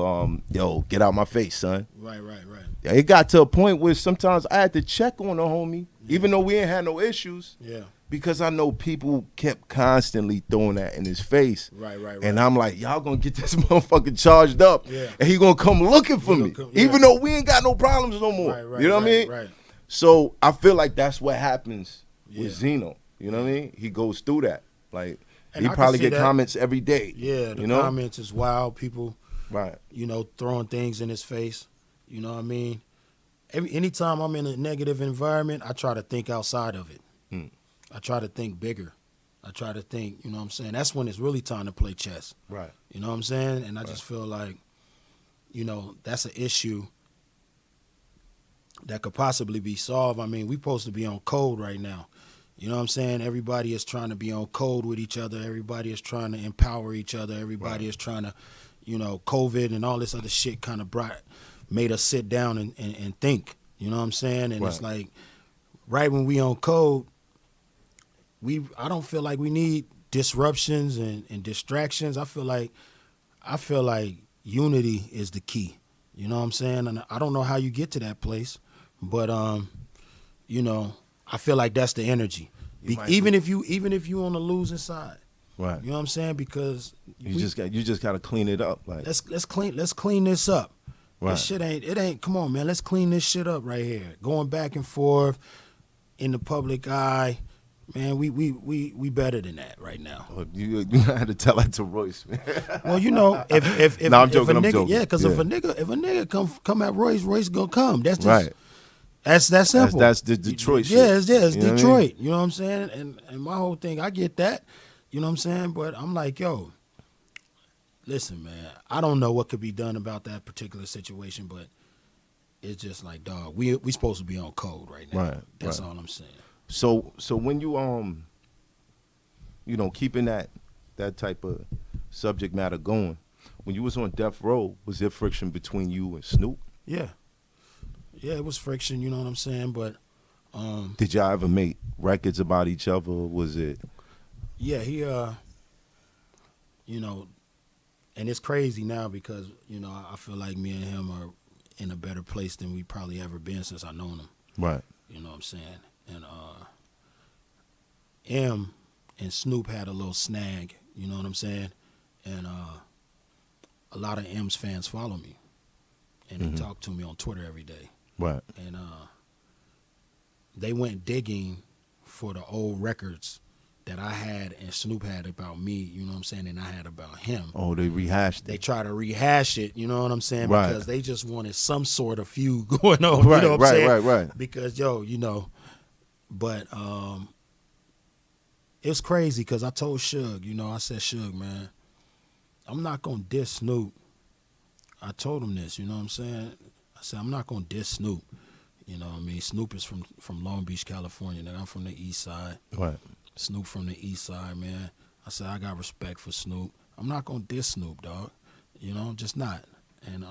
yo, get out my face, son. right, right. Yeah, it got to a point where sometimes I had to check on the homie, even though we ain't had no issues. Yeah. Because I know people kept constantly throwing that in his face. Right. And I'm like, y'all gonna get this motherfucker charged up. Yeah. And he gonna come looking for me. Even though we ain't got no problems no more. Right, you know what I mean? Right. So I feel like that's what happens Yeah. with Zeno. You know what I mean? He goes through that. Like, And he I can probably see get that. comments every day. Yeah, the you know? comments is wild. People, Right. you know, throwing things in his face. You know what I mean? Anytime I'm in a negative environment, I try to think outside of it. I try to think bigger. I try to think, you know what I'm saying? That's when it's really time to play chess. Right. You know what I'm saying? And I just feel like, you know, that's an issue that could possibly be solved. I mean, we supposed to be on code right now. You know what I'm saying? Everybody is trying to be on code with each other. Everybody is trying to empower each other. Everybody is trying to, you know, COVID and all this other shit kind of made us sit down and think. You know what I'm saying? And it's like, right when we on code, I don't feel like we need disruptions and distractions. I feel like unity is the key. You know what I'm saying? And I don't know how you get to that place, but you know, I feel like that's the energy. Even if you on the losing side. Right. You know what I'm saying? Because you just got to clean it up. Like, let's clean this up. Right. This shit ain't come on, man. Let's clean this shit up right here. Going back and forth in the public eye. Man, we better than that right now. You had to tell that to Royce, man. Well, you know, if No, I'm joking, if a nigga, I'm joking. Yeah, because if a nigga come at Royce gonna come. That's just Right. That's simple. That's the Detroit shit. Yeah, it's You know what I Detroit. You know what I'm saying? And my whole thing, I get that. You know what I'm saying? But I'm like, yo, listen, man, I don't know what could be done about that particular situation, but it's just like, dog, we supposed to be on code right now. Right, That's right. all I'm saying. So when you you know, keeping that type of subject matter going, when you was on death row, was there friction between you and Snoop? Yeah, it was friction. You know what I'm saying? But did y'all ever make records about each other? Was it? yeah, he you know, and it's crazy now because, you know, I feel like me and him are in a better place than we probably ever been since I known him. Right. You know what I'm saying? And M and Snoop had a little snag, you know what I'm saying? And a lot of M's fans follow me. And they talk to me on Twitter every day. Right. And they went digging for the old records that I had and Snoop had about me, you know what I'm saying, and I had about him. Oh, they rehashed They it. try to rehash it, you know what I'm saying, Right. because they just wanted some sort of feud going on, Right, you know what I'm saying? right. Because, yo, you know, but it's crazy because I told Suge, you know, I said, Suge, man, I'm not going to diss Snoop. I told him this, you know what I'm saying? I said, I'm not going to diss Snoop. You know what I mean? Snoop is from Long Beach, California. Nigga, I'm from the east side. Right. Snoop from the east side, man. I said, I got respect for Snoop. I'm not going to diss Snoop, dog. You know, I'm just not. And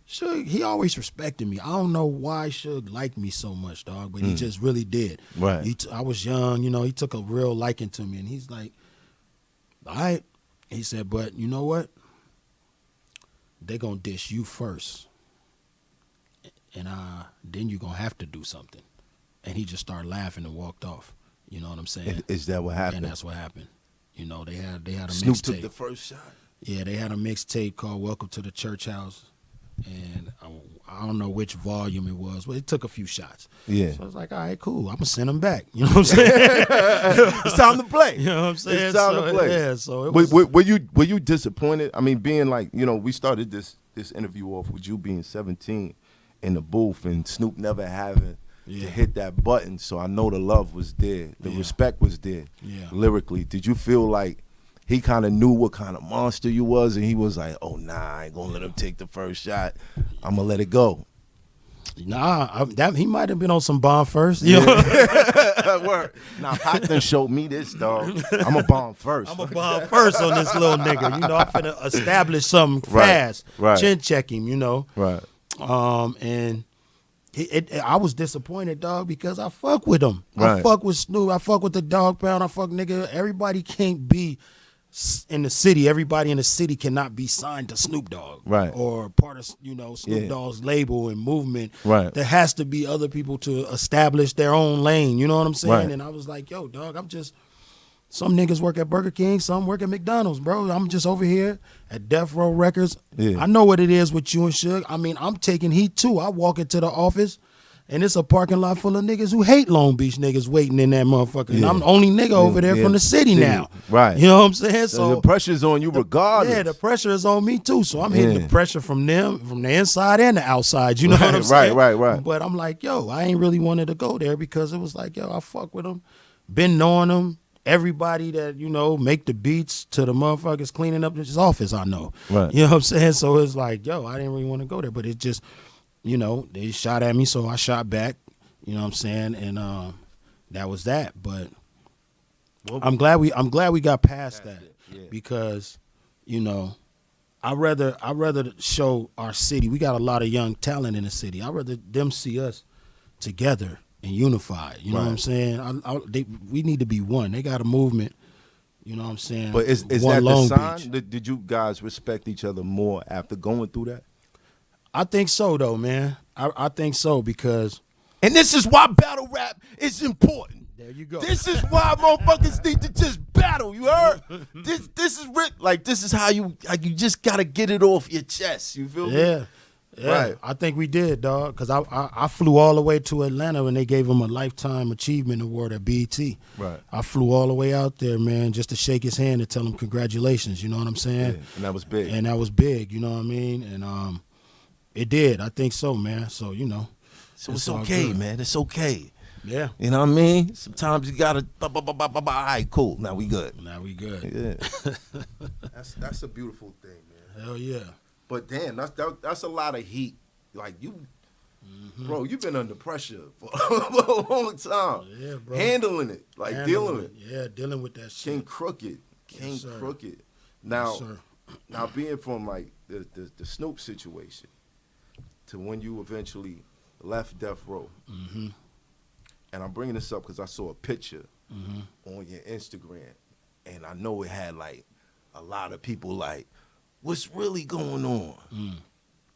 Suge, he always respected me. I don't know why Suge liked me so much, dog, but he just really did. Right. I was young, you know, he took a real liking to me. And he's like, all right. He said, but you know what? They going to diss you first. And then you're going to have to do something. And he just started laughing and walked off. You know what I'm saying? Is that what happened? And that's what happened. You know, they had a Snoop mixtape. took the first shot. Yeah, they had a mixtape called Welcome to the Church House. And I don't know which volume it was, but it took a few shots. Yeah. So I was like, all right, cool. I'm going to send them back. You know what I'm saying? It's time to play. You know what I'm saying? It's time to play. Yeah, so it was. Were you disappointed? I mean, being like, you know, we started this interview off with you being 17 in the booth and Snoop never having to hit that button. So I know the love was there. The respect was there lyrically. Did you feel like he kind of knew what kind of monster you was and he was like, oh, nah, I ain't going to let him take the first shot. I'm going to let it go. Nah, he might have been on some bomb first. You know? Word. Now, Pac done showed me this, dog. I'm a bomb first. I'm a bomb first on this little nigga. You know, I'm finna establish something fast. Right. Chin check him, you know. Right. And I was disappointed, dog, because I fuck with him. Right. I fuck with Snoop. I fuck with the Dog Pound. I fuck nigga. Everybody can't be in the city. Everybody in the city cannot be signed to Snoop Dogg. Right. Or part of, you know, Snoop Dogg's label and movement. Right. There has to be other people to establish their own lane. You know what I'm saying? Right. And I was like, yo, dog, some niggas work at Burger King, some work at McDonald's, bro. I'm just over here at Death Row Records. Yeah. I know what it is with you and Suge. I mean, I'm taking heat too. I walk into the office and it's a parking lot full of niggas who hate Long Beach niggas waiting in that motherfucker. And I'm the only nigga over there from the city now. Right. You know what I'm saying? So the pressure's on you regardless. Yeah, the pressure is on me too. So I'm hitting the pressure from them, from the inside and the outside. You know what I'm saying? Right. But I'm like, yo, I ain't really wanted to go there because it was like, yo, I fuck with them. Been knowing them. Everybody that, you know, make the beats to the motherfuckers cleaning up his office, I know. Right. You know what I'm saying? So it's like, yo, I didn't really want to go there. But it just, you know, they shot at me, so I shot back. You know what I'm saying? And that was that. But I'm glad we got past that because, you know, I'd rather show our city. We got a lot of young talent in the city. I'd rather them see us together and unified. You know what I'm saying? We need to be one. They got a movement. You know what I'm saying? But is that the sign? Did you guys respect each other more after going through that? I think so, though, man. I think so because. And this is why battle rap is important. There you go. This is why motherfuckers need to just battle. You heard? This is like this is how you just gotta get it off your chest. You feel me? Yeah. Right. I think we did, dog. Because I flew all the way to Atlanta when they gave him a Lifetime Achievement Award at BET. Right. I flew all the way out there, man, just to shake his hand and tell him congratulations. You know what I'm saying? Yeah, and that was big. And that was big. You know what I mean? And it did. I think so, man. So, you know. So it's okay, man. It's okay. Yeah. You know what I mean? Sometimes you gotta all right, cool. Now we good. Yeah. That's a beautiful thing, man. Hell yeah. But damn, that's a lot of heat. Like you, bro, you've been under pressure for a long time. Yeah, bro. Handling it, like dealing with it. Yeah, dealing with that shit. King Crooked. Now, now being from like the Snoop situation to when you eventually left Death Row, and I'm bringing this up because I saw a picture on your Instagram, and I know it had like a lot of people like, what's really going on?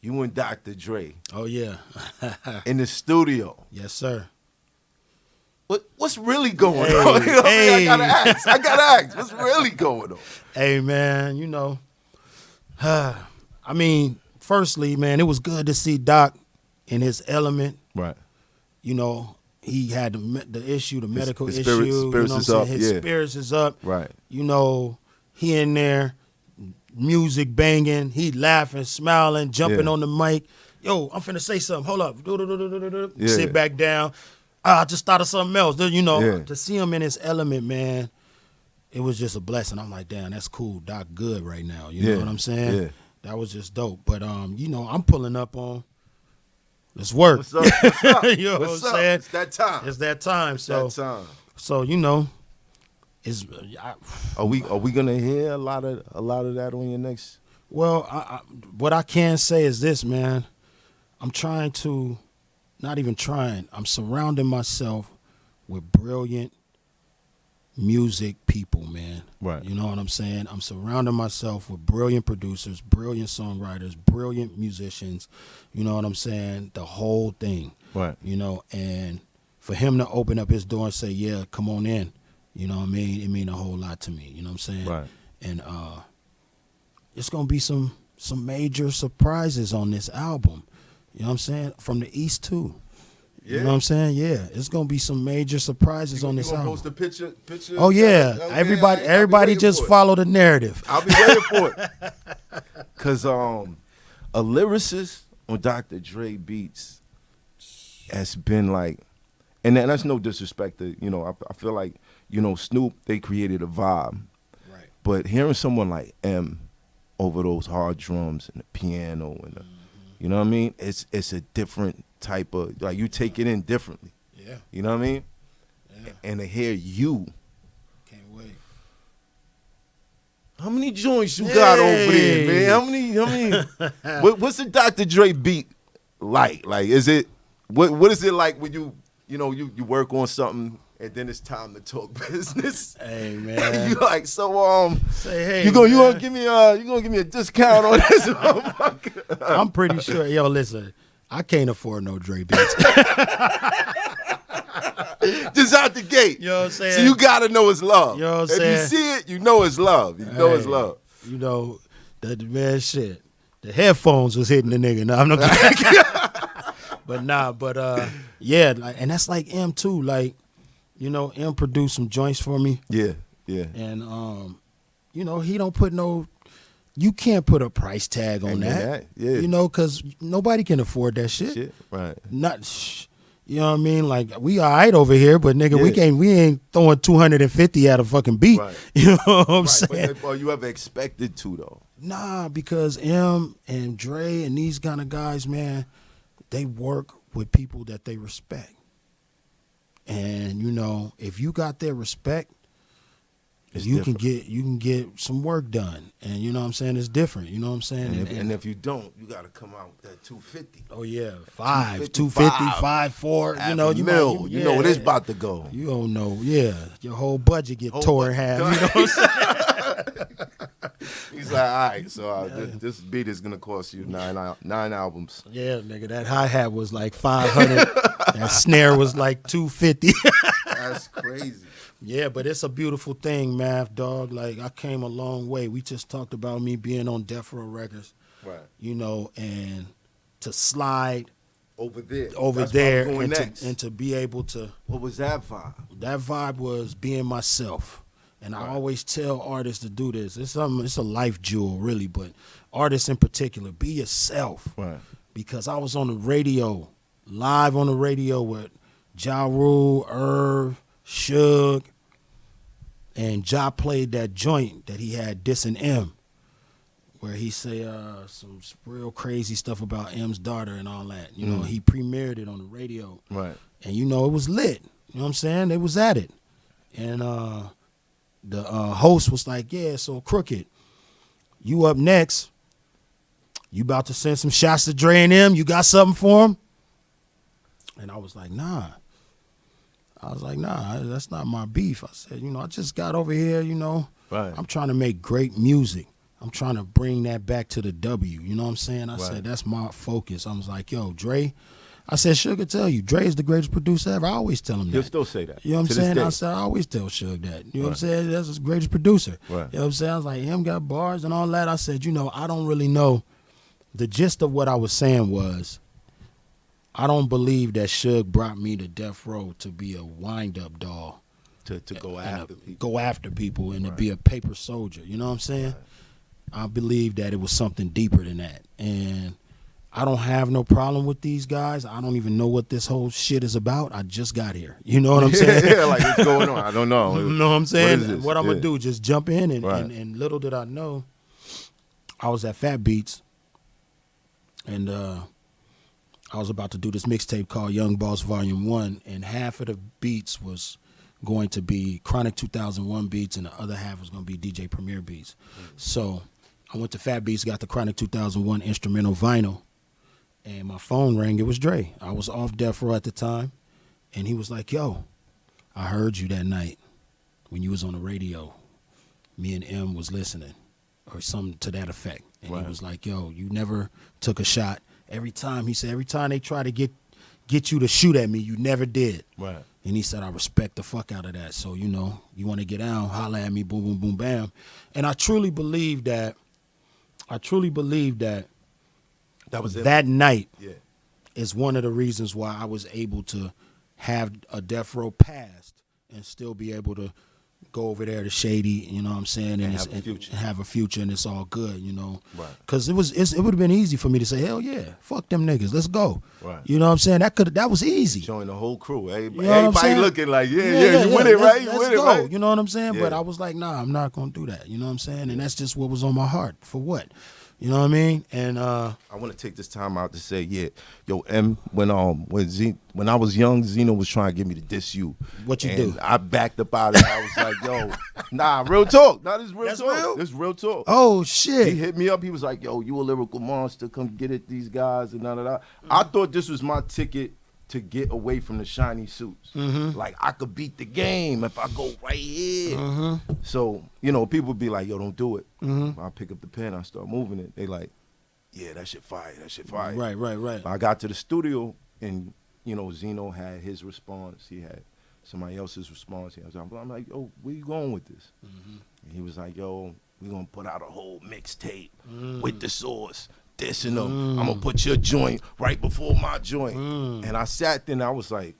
You and Dr. Dre. Oh, yeah. In the studio. Yes, sir. What's really going on? You know I gotta ask. What's really going on? Hey, man, you know, I mean, firstly, man, it was good to see Doc in his element. Right. You know, he had the issue, the medical his issue. Spirits you know what I'm is saying? up. His spirits is up. Right. You know, he in there, music banging, he laughing, smiling, jumping on the mic. Yo, I'm finna say something. Hold up. Sit back down. I just thought of something else. You know, to see him in his element, man, it was just a blessing. I'm like, damn, that's cool. Doc good right now. You know what I'm saying? Yeah. That was just dope. But, you know, I'm pulling up on let's work. What's up? What's up? You know What's what I'm up? saying? It's that time. It's that time. So, that time. so you know, it's. Are we gonna hear a lot of that on your next? Well, what I can say is this, man. I'm trying to, not even trying. I'm surrounding myself with brilliant music people, man. Right. You know what I'm saying? I'm surrounding myself with brilliant producers, brilliant songwriters, brilliant musicians. You know what I'm saying? The whole thing. Right. You know, and for him to open up his door and say, "Yeah, come on in," you know what I mean? It mean a whole lot to me. You know what I'm saying? Right. And it's gonna be some major surprises on this album. You know what I'm saying? From the East too. Yeah. You know what I'm saying? Yeah, it's gonna be some major surprises on this you gonna album. post a picture? Oh yeah, Okay, everybody just follow the narrative. I'll be waiting for it. Cause a lyricist on Dr. Dre beats has been like, and that's no disrespect to, you know, I feel like, you know, Snoop, they created a vibe. Right. But hearing someone like M over those hard drums and the piano and the, you know what I mean? It's a different type of, like, you take it in differently. Yeah. You know what I mean? Yeah. And to hear you. Can't wait. How many joints you got over there, man? How many? What's the Dr. Dre beat like? Like, is it, what is it like when you work on something and then it's time to talk business? Hey man. You like, so say hey. you gonna give me a discount on this motherfucker? I'm pretty sure. Yo, listen, I can't afford no Dre beats. Just out the gate. You know what I'm saying? So you gotta know it's love. You know what I'm if saying? you see it, you know it's love. You know it's love. You know, that man shit. The headphones was hitting the nigga. No, I'm not kidding. But yeah, like, and that's like M too. Like, you know, M produced some joints for me. Yeah, yeah. And you know, he don't put no, you can't put a price tag on that. Yeah. You know, because nobody can afford that shit. Right. You know what I mean? Like, we all right over here, but nigga, we ain't throwing 250 at a fucking beat. Right. You know what I'm saying? But you ever expected to though? Nah, because M and Dre and these kind of guys, man, they work with people that they respect. And you know, if you got their respect, you can get some work done. And you know what I'm saying? It's different. You know what I'm saying? And if you don't, you got to come out with that 250. Oh yeah, 250, 4. You know, you know where this about to go. You don't know. Yeah, your whole budget get tore in half. You know what I'm saying? He's like, all right, so this beat is gonna cost you nine albums. Yeah, nigga, that hi-hat was like 500. That snare was like 250. That's crazy. Yeah, but it's a beautiful thing, Math, dog. Like, I came a long way. We just talked about me being on Death Row Records. Right. You know, and to slide over there and to be able to. What was that vibe? That vibe was being myself. And I always tell artists to do this. It's a life jewel, really, but artists in particular, be yourself. Right. Because I was on the radio, live on the radio with Ja Rule, Irv, Suge, and Ja played that joint that he had dissing M, where he say some real crazy stuff about M's daughter and all that. You know, he premiered it on the radio. Right. And, you know, it was lit. You know what I'm saying? They was at it. And the host was like, yeah, so Crooked, you up next. You about to send some shots to Dre and M? You got something for him? And I was like, nah. That's not my beef. I said, you know, I just got over here, you know. Right. I'm trying to make great music. I'm trying to bring that back to the W. You know what I'm saying? I said, that's my focus. I was like, yo, Dre. I said, Suge will tell you, Dre is the greatest producer ever. I always tell him that. He'll still say that. You know what I'm saying? I said, I always tell Suge that. You know what I'm saying? That's his greatest producer. Right. You know what I'm saying? I was like, him got bars and all that. I said, you know, I don't really know. The gist of what I was saying was, I don't believe that Suge brought me to Death Row to be a wind-up doll. To go after people. Go after people and to be a paper soldier. You know what I'm saying? Right. I believe that it was something deeper than that. And I don't have no problem with these guys. I don't even know what this whole shit is about. I just got here. You know what I'm saying? Yeah, like what's going on? I don't know. You know what I'm saying? What I'm going to do, just jump in. And little did I know, I was at Fat Beats. And I was about to do this mixtape called Young Boss Volume 1, and half of the beats was going to be Chronic 2001 beats, and the other half was going to be DJ Premier beats. So I went to Fat Beats, got the Chronic 2001 instrumental vinyl, and my phone rang. It was Dre. I was off Death Row at the time, and he was like, yo, I heard you that night when you was on the radio. Me and M was listening, or something to that effect. And he was like, yo, you never took a shot. Every time they try to get you to shoot at me, you never did. Right. And he said, I respect the fuck out of that. So, you want to get down, holla at me, boom, boom, boom, bam. And I truly believe that that was that night is one of the reasons why I was able to have a Death Row past and still be able to go over there to Shady, you know what I'm saying, and have a future, and it's all good, Right. Because it would have been easy for me to say, hell yeah, fuck them niggas, let's go. Right. You know what I'm saying? That was easy. Join the whole crew. Everybody looking like, you with it, right? Let's go. Right? You know what I'm saying? Yeah. But I was like, nah, I'm not gonna do that. You know what I'm saying? And that's just what was on my heart. For what? You know what I mean? And I want to take this time out to say, M, when I was young, Zeno was trying to get me to diss you. What you do? I backed up out of it. I was like, yo, nah, real talk. Nah, this is real That's talk. Real? This is real talk. Oh shit. He hit me up. He was like, yo, you a lyrical monster. Come get at these guys and da. I thought this was my ticket to get away from the shiny suits. Mm-hmm. Like, I could beat the game if I go right here. Mm-hmm. So, people be like, yo, don't do it. Mm-hmm. I pick up the pen, I start moving it. They like, yeah, that shit fire, Right. I got to the studio, and, Zeno had his response. He had somebody else's response. I'm like, yo, where you going with this? Mm-hmm. And he was like, yo, we gonna put out a whole mixtape with the source. Dissing them. I'm gonna put your joint right before my joint. And I sat there and I was like,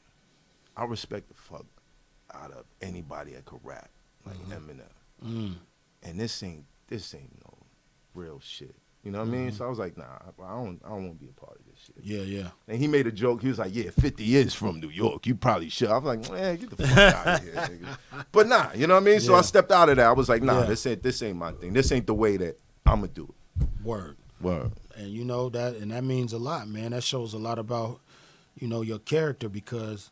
I respect the fuck out of anybody that could rap like Eminem. And this ain't no real shit. You know what I mean? So I was like, nah, I don't want to be a part of this shit. Yeah. And he made a joke. He was like, yeah, 50 is from New York. You probably should. I was like, man, get the fuck out of here, nigga. But nah, you know what I mean? So I stepped out of that. I was like, nah, this ain't my thing. This ain't the way that I'm gonna do it. Word. And that means a lot, man. That shows a lot about, your character, because,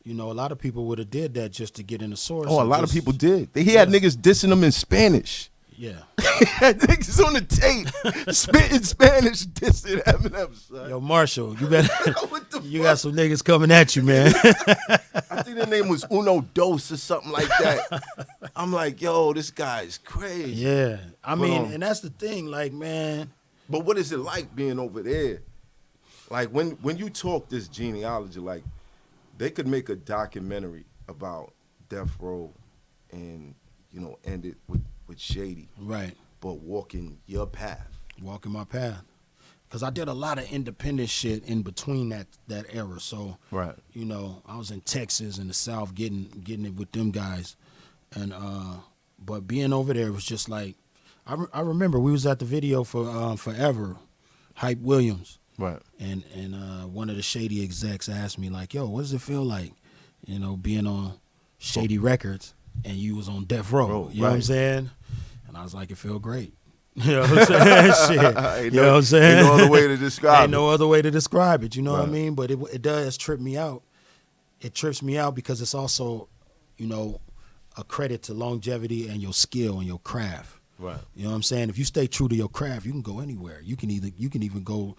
a lot of people would have did that just to get in the source. Oh, a lot of people did. He had niggas dissing them in Spanish. Yeah. He had niggas on the tape spitting Spanish dissing Eminem, son. Yo, Marshall, you better you got some niggas coming at you, man. I think their name was Uno Dos or something like that. I'm like, yo, this guy's crazy. Yeah. I mean, and that's the thing, like, man. But what is it like being over there? Like, when you talk this genealogy, like, they could make a documentary about Death Row and, end it with Shady. Right. But walking your path. Walking my path. Because I did a lot of independent shit in between that era. So, right. I was in Texas in the South getting it with them guys. And but being over there was just like, I remember we was at the video for Forever, Hype Williams. Right. And one of the Shady execs asked me, like, yo, what does it feel like, being on Shady Records and you was on Death Row? You know what I'm saying? And I was like, it feel great. You know what I'm saying? Shit. You know what I'm saying? Ain't no other way to describe it. Ain't no other way to describe it, you know what I mean? But it does trip me out. It trips me out because it's also, a credit to longevity and your skill and your craft. Right. You know what I'm saying? If you stay true to your craft, you can go anywhere. You can even go,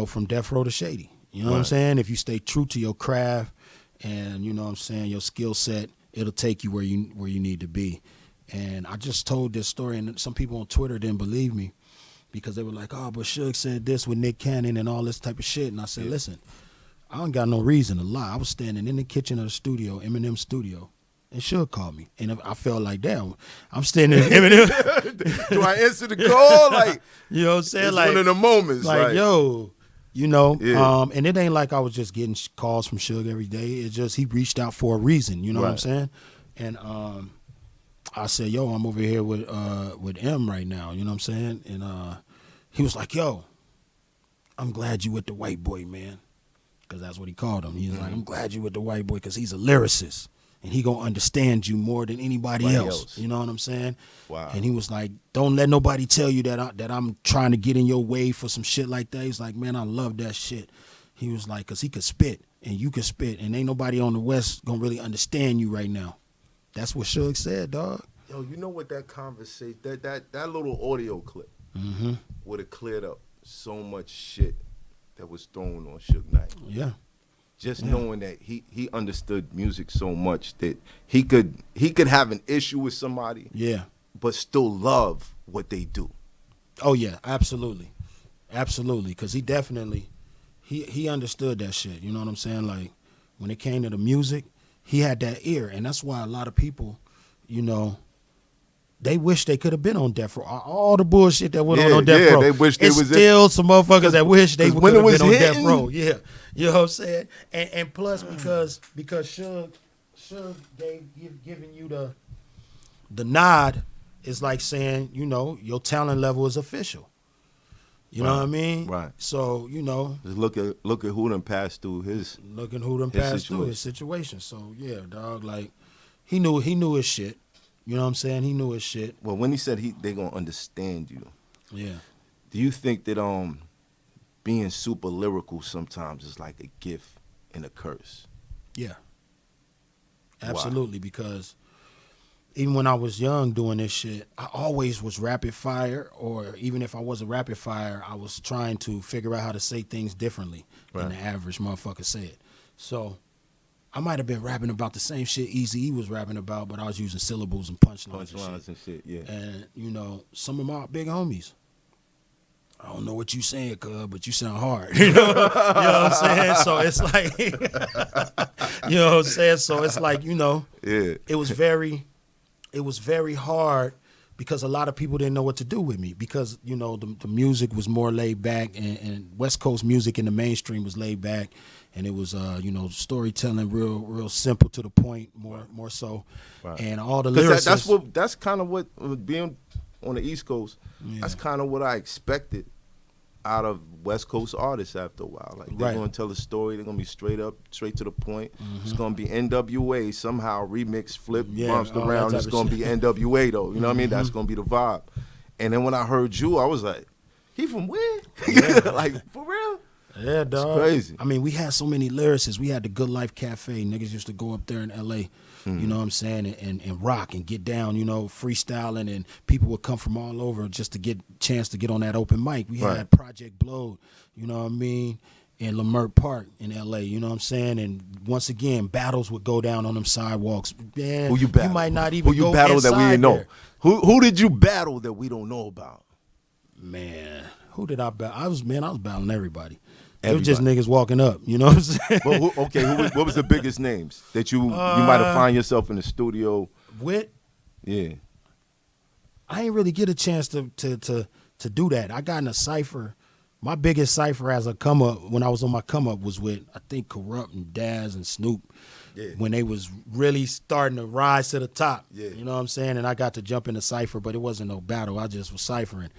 from Death Row to Shady. You know what I'm saying? If you stay true to your craft and, your skill set, it'll take you where you need to be. And I just told this story, and some people on Twitter didn't believe me because they were like, oh, but Suge said this with Nick Cannon and all this type of shit. And I said, listen, I don't got no reason to lie. I was standing in the kitchen of the studio, Eminem studio, and Suge called me. And I felt like, damn, I'm standing in Eminem. Do I answer the call? Like, you know what I'm saying? It's like, one of the moments. Like, yo, and it ain't like I was just getting calls from Suge every day. It's just he reached out for a reason, you know what I'm saying? And I said, yo, I'm over here with M right now, you know what I'm saying? And he was like, yo, I'm glad you with the white boy, man. Because that's what he called him. He was like, I'm glad you with the white boy because he's a lyricist. And he going to understand you more than anybody else. You know what I'm saying? Wow. And he was like, don't let nobody tell you that I'm trying to get in your way for some shit like that. He's like, man, I love that shit. He was like, because he could spit, and you could spit, and ain't nobody on the West gonna really understand you right now. That's what Suge said, dog. Yo, you know what that conversation, that little audio clip would have cleared up so much shit that was thrown on Suge Knight. Yeah. Just knowing that he understood music so much that he could have an issue with somebody, but still love what they do. Oh yeah, absolutely, because he definitely he understood that shit. You know what I'm saying? Like when it came to the music, he had that ear, and that's why a lot of people, you know, they wish they could have been on death row. All the bullshit that went on death row. They wish they was still some motherfuckers that wish they could have been on death hitting. row. Yeah, you know what I'm saying? And plus because Suge giving you the nod is like saying, you know, your talent level is official. You know what I mean? Right. So, you know, just look at who done passed through his situation. So yeah, dog, like he knew his shit. You know what I'm saying? He knew his shit. Well, when he said they gonna understand you, yeah. Do you think that being super lyrical sometimes is like a gift and a curse? Yeah. Absolutely, because even when I was young doing this shit, I always was rapid fire, or even if I wasn't rapid fire, I was trying to figure out how to say things differently than the average motherfucker said. So I might have been rapping about the same shit Eazy-E was rapping about, but I was using syllables and punchlines and shit, yeah. And, you know, some of my big homies, I don't know what you saying, cuz, but you sound hard. You know what I'm saying? So it's like, you know what I'm saying? So it's like, you know, it was very hard because a lot of people didn't know what to do with me because, you know, the music was more laid back and West Coast music in the mainstream was laid back. And it was, you know, storytelling real simple to the point, more so. Right. And all the lyrics. That's kind of what being on the East Coast. Yeah. That's kind of what I expected out of West Coast artists after a while. Like they're gonna tell a story. They're gonna be straight to the point. It's gonna be NWA somehow remixed, flipped, bounced around. It's gonna be NWA though. You know what I mean? That's gonna be the vibe. And then when I heard you, I was like, he from where? Like for real? Yeah, dog. It's crazy. I mean, we had so many lyricists. We had the Good Life Cafe. Niggas used to go up there in L.A., you know what I'm saying, and rock and get down, you know, freestyling, and people would come from all over just to get a chance to get on that open mic. We had Project Blowed, you know what I mean, in Lamert Park in L.A., you know what I'm saying, and once again, battles would go down on them sidewalks. Man, who you battle? You might not even who you go battle that we didn't know. There. Who did you battle that we don't know about? Man, who did I battle? I was battling everybody. It was just niggas walking up, you know what I'm saying? Well, what was the biggest names that you might have find yourself in the studio with? Yeah, I ain't really get a chance to do that. I got in a cipher. My biggest cipher as a come up when I was on my come up was with I think Corrupt and Daz and Snoop. Yeah. When they was really starting to rise to the top. Yeah. You know what I'm saying? And I got to jump in the cipher, but it wasn't no battle. I just was ciphering.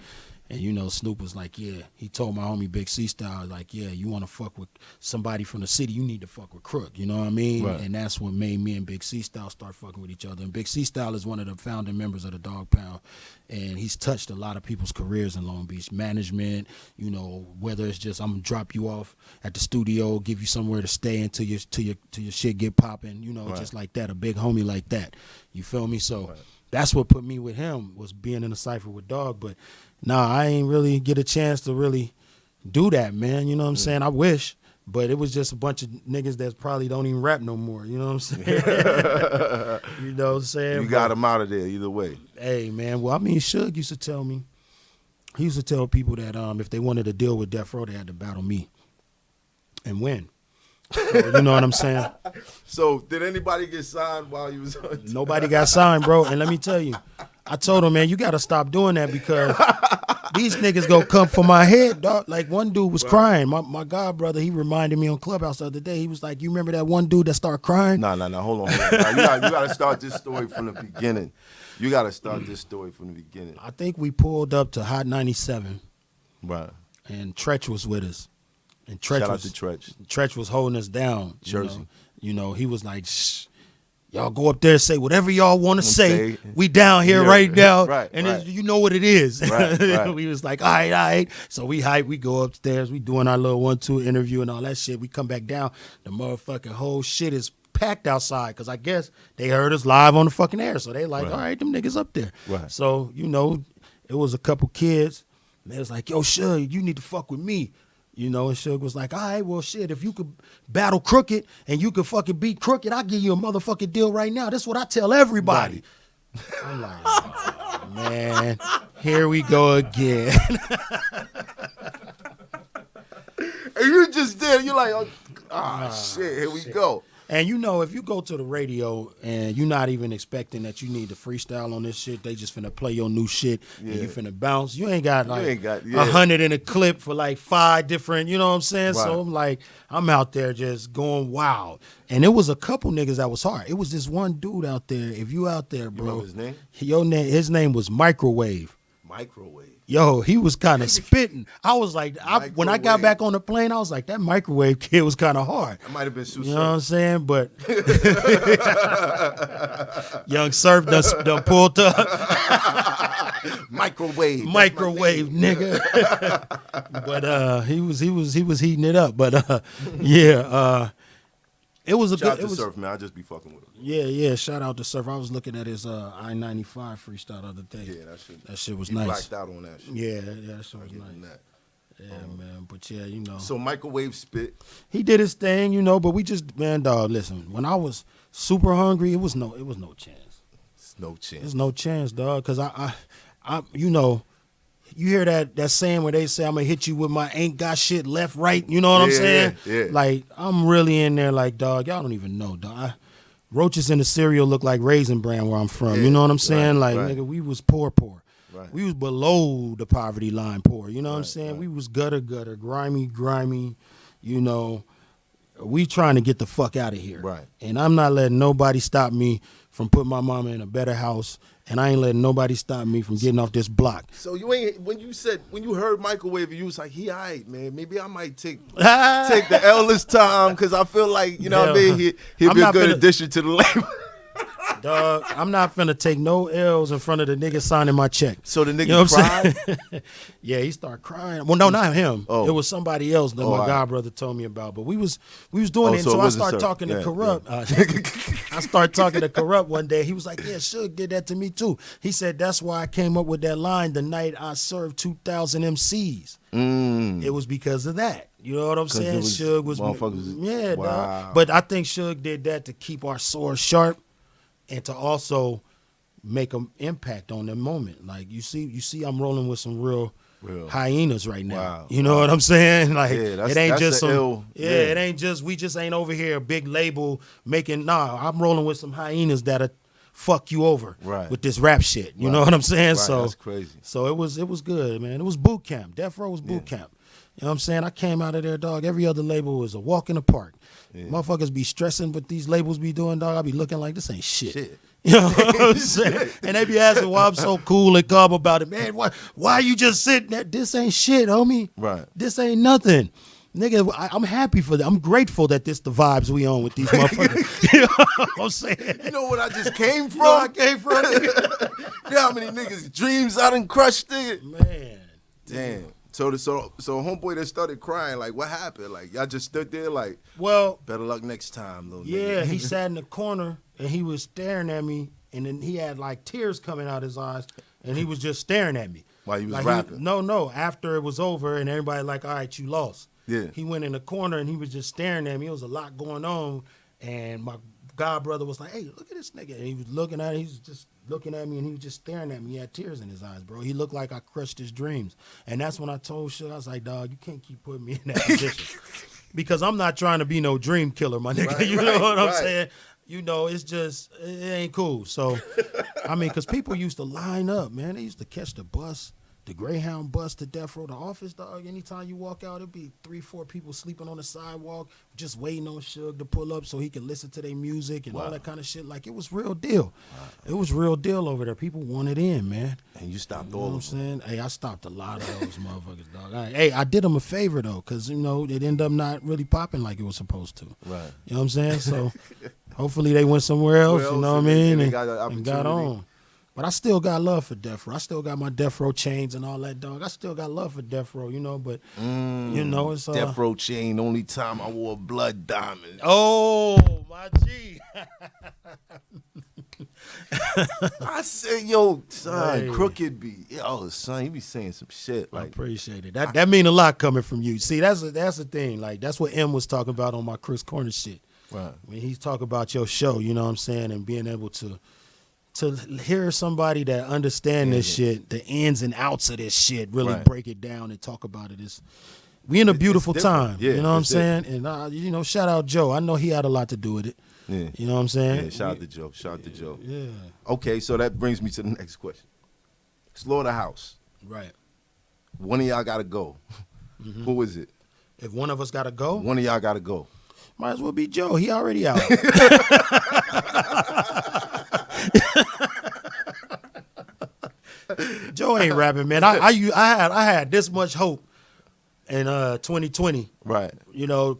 And, you know, Snoop was like, yeah, he told my homie Big C Style, like, yeah, you want to fuck with somebody from the city, you need to fuck with Crook, you know what I mean? Right. And that's what made me and Big C Style start fucking with each other. And Big C Style is one of the founding members of the Dog Pound, and he's touched a lot of people's careers in Long Beach. Management, you know, whether it's just I'm going to drop you off at the studio, give you somewhere to stay until your shit get popping, you know, just like that, a big homie like that. You feel me? So that's what put me with him, was being in a cipher with Dog, but nah, I ain't really get a chance to really do that, man. You know what I'm saying? I wish, but it was just a bunch of niggas that probably don't even rap no more. You know what I'm saying? You know what I'm saying? You got them out of there either way. Hey, man. Well, I mean, Suge used to tell me, he used to tell people that if they wanted to deal with Death Row, they had to battle me and win. So, you know what I'm saying? So, did anybody get signed while you was on? Nobody got signed, bro. And let me tell you, I told him, man, you got to stop doing that because these niggas gonna come for my head, dog. Like one dude was crying. My god brother, he reminded me on Clubhouse the other day. He was like, you remember that one dude that started crying? No, hold on. Now, you got to start this story from the beginning. You got to start this story from the beginning. I think we pulled up to Hot 97. Right. And Tretch was with us. And Shout out to Tretch. Tretch was holding us down. Jersey. You know, he was like, shh. Y'all go up there and say whatever y'all want to say. We down here right now, and you know what it is. Right. We was like, all right. So we hype. We go upstairs. We doing our little 1-2 interview and all that shit. We come back down. The motherfucking whole shit is packed outside because I guess they heard us live on the fucking air. So they like, all right, them niggas up there. Right. So, it was a couple kids. And they was like, yo, Suge, you need to fuck with me. And Suge was like, all right, well, shit, if you could battle Crooked and you could fucking beat Crooked, I'll give you a motherfucking deal right now. That's what I tell everybody. Right. I'm like, oh, man, here we go again. And you just did. You're like, shit, here we go. And if you go to the radio and you're not even expecting that you need to freestyle on this shit, they just finna play your new shit and you finna bounce. You ain't got 100 in a clip for like 5 different, you know what I'm saying? Right. So I'm like, I'm out there just going wild. And it was a couple niggas that was hard. It was this one dude out there. If you out there, bro. You remember his name? His name was Microwave. Yo, he was kind of spitting. I was like, when I got back on the plane, I was like, that Microwave kid was kind of hard. That might have been Sue. You know what I'm saying? But Young Surf done pulled up. Microwave, nigga. But he was heating it up. But yeah, it was a shout good. Out to Surf, man. I just be fucking with him. Yeah. Shout out to Surf. I was looking at his I-95 freestyle the other day. Yeah, that shit was he nice. Blacked out on that shit. Yeah, that shit was nice. Yeah, man. But yeah, So Microwave spit. He did his thing, but we just, man, dog, listen, when I was super hungry, it was no chance. There's no chance, dog, because I you hear that saying where they say, I'm going to hit you with my ain't got shit left, right, you know what I'm saying? Yeah. Like, I'm really in there like, dog, y'all don't even know, dog. Roaches in the cereal look like Raisin Bran where I'm from, you know what I'm saying? Nigga, we was poor. Right. We was below the poverty line poor, you know what I'm saying? Right. We was gutter, grimy, we trying to get the fuck out of here. Right. And I'm not letting nobody stop me from putting my mama in a better house, and I ain't letting nobody stop me from getting off this block. So you ain't when you heard Microwave, you was like, he all right, man. Maybe I might take the L this time because I feel like, what I mean, he'll be a good addition to the label. Dog, I'm not finna take no L's in front of the nigga signing my check. So the nigga cried? Yeah, he started crying. Well, no, not him. Oh. It was somebody else that my godbrother told me about. But we was doing it. So I started talking to Corrupt. I started talking to Corrupt one day. He was like, yeah, Suge did that to me too. He said, that's why I came up with that line the night I served 2,000 MCs. It was because of that. You know what I'm saying? Suge was yeah, wow. Dog. But I think Suge did that to keep our swords sharp. And to also make an impact on the moment. Like, you see I'm rolling with some real hyenas right now. Wow. You know what I'm saying? Like, it ain't just it ain't just, we just ain't over here a big label making, I'm rolling with some hyenas that'll fuck you over with this rap shit. You know what I'm saying? Right. So that's crazy. So it was good, man. It was boot camp. Death Row was boot camp. You know what I'm saying? I came out of there, dog. Every other label was a walk in the park. Yeah. Motherfuckers be stressing what these labels be doing, dog. I be looking like this ain't shit. You know what I'm saying? And they be asking why I'm so cool and calm about it. Man, why you just sitting there? This ain't shit, homie. Right. This ain't nothing. Nigga, I'm happy for that. I'm grateful that this the vibes we on with these motherfuckers. You know what I'm saying? You know what I just came from? I came from, nigga. You know how many niggas' dreams I done crushed, nigga? Man. Damn. So homeboy that started crying, like, what happened? Like, y'all just stood there like, well, better luck next time, little nigga. Yeah, he sat in the corner and he was staring at me, and then he had like tears coming out his eyes, and he was just staring at me. While you was like rapping? No. After it was over and everybody like, all right, you lost. Yeah. He went in the corner and he was just staring at me. It was a lot going on, and my godbrother was like, hey, look at this nigga. And he was looking at it. He was just looking at me, and he was just staring at me. He had tears in his eyes, bro. He looked like I crushed his dreams. And that's when I told shit. I was like, dog, you can't keep putting me in that position. Because I'm not trying to be no dream killer, my nigga. You know what I'm saying? You know, it's just, it ain't cool. So, I mean, because people used to line up, man. They used to catch the bus the Greyhound bus to Death Row, the office, dog. Anytime you walk out, it'd be 3-4 people sleeping on the sidewalk, just waiting on Suge to pull up so he could listen to their music and all that kind of shit. Like, it was real deal. It was real deal over there. People wanted in, man. And you stopped You know all what I'm of them. saying? Hey, I stopped a lot of those motherfuckers, dog. I did them a favor, though, because, you know, it ended up not really popping like it was supposed to. Right. You know what I'm saying? So, hopefully they went somewhere else, you know what I mean? And got an and got opportunity. on. But I still got love for Death Row. I still got my Death Row chains and all that, dog. I still got love for Death Row, you know, but, you know, it's... Death Row chain, only time I wore a blood diamond. Oh, my G. I said, yo, son, Hey. Crooked be, yo, son, he be saying some shit. I Like, appreciate it. That mean a lot coming from you. See, that's the thing. Like, that's what M was talking about on my Chris Corner shit. right. When he's talking about your show, you know what I'm saying, and being able to hear somebody that understand this shit, the ins and outs of this shit, really Right. break it down and talk about it. We in a beautiful different. time. Yeah, you know what I'm it's saying? And, you know, shout out Joe. I know he had a lot to do with it. Yeah. You know what I'm saying? Yeah, shout out to Joe. Shout out to Joe. Yeah. Okay, so that brings me to the next question. Slaughterhouse. Right. One of y'all got to go. Who is it? If one of us got to go, One of y'all got to go. might as well be Joe. He already out. Joe ain't rapping, man. I had this much hope in 2020. Right. You know,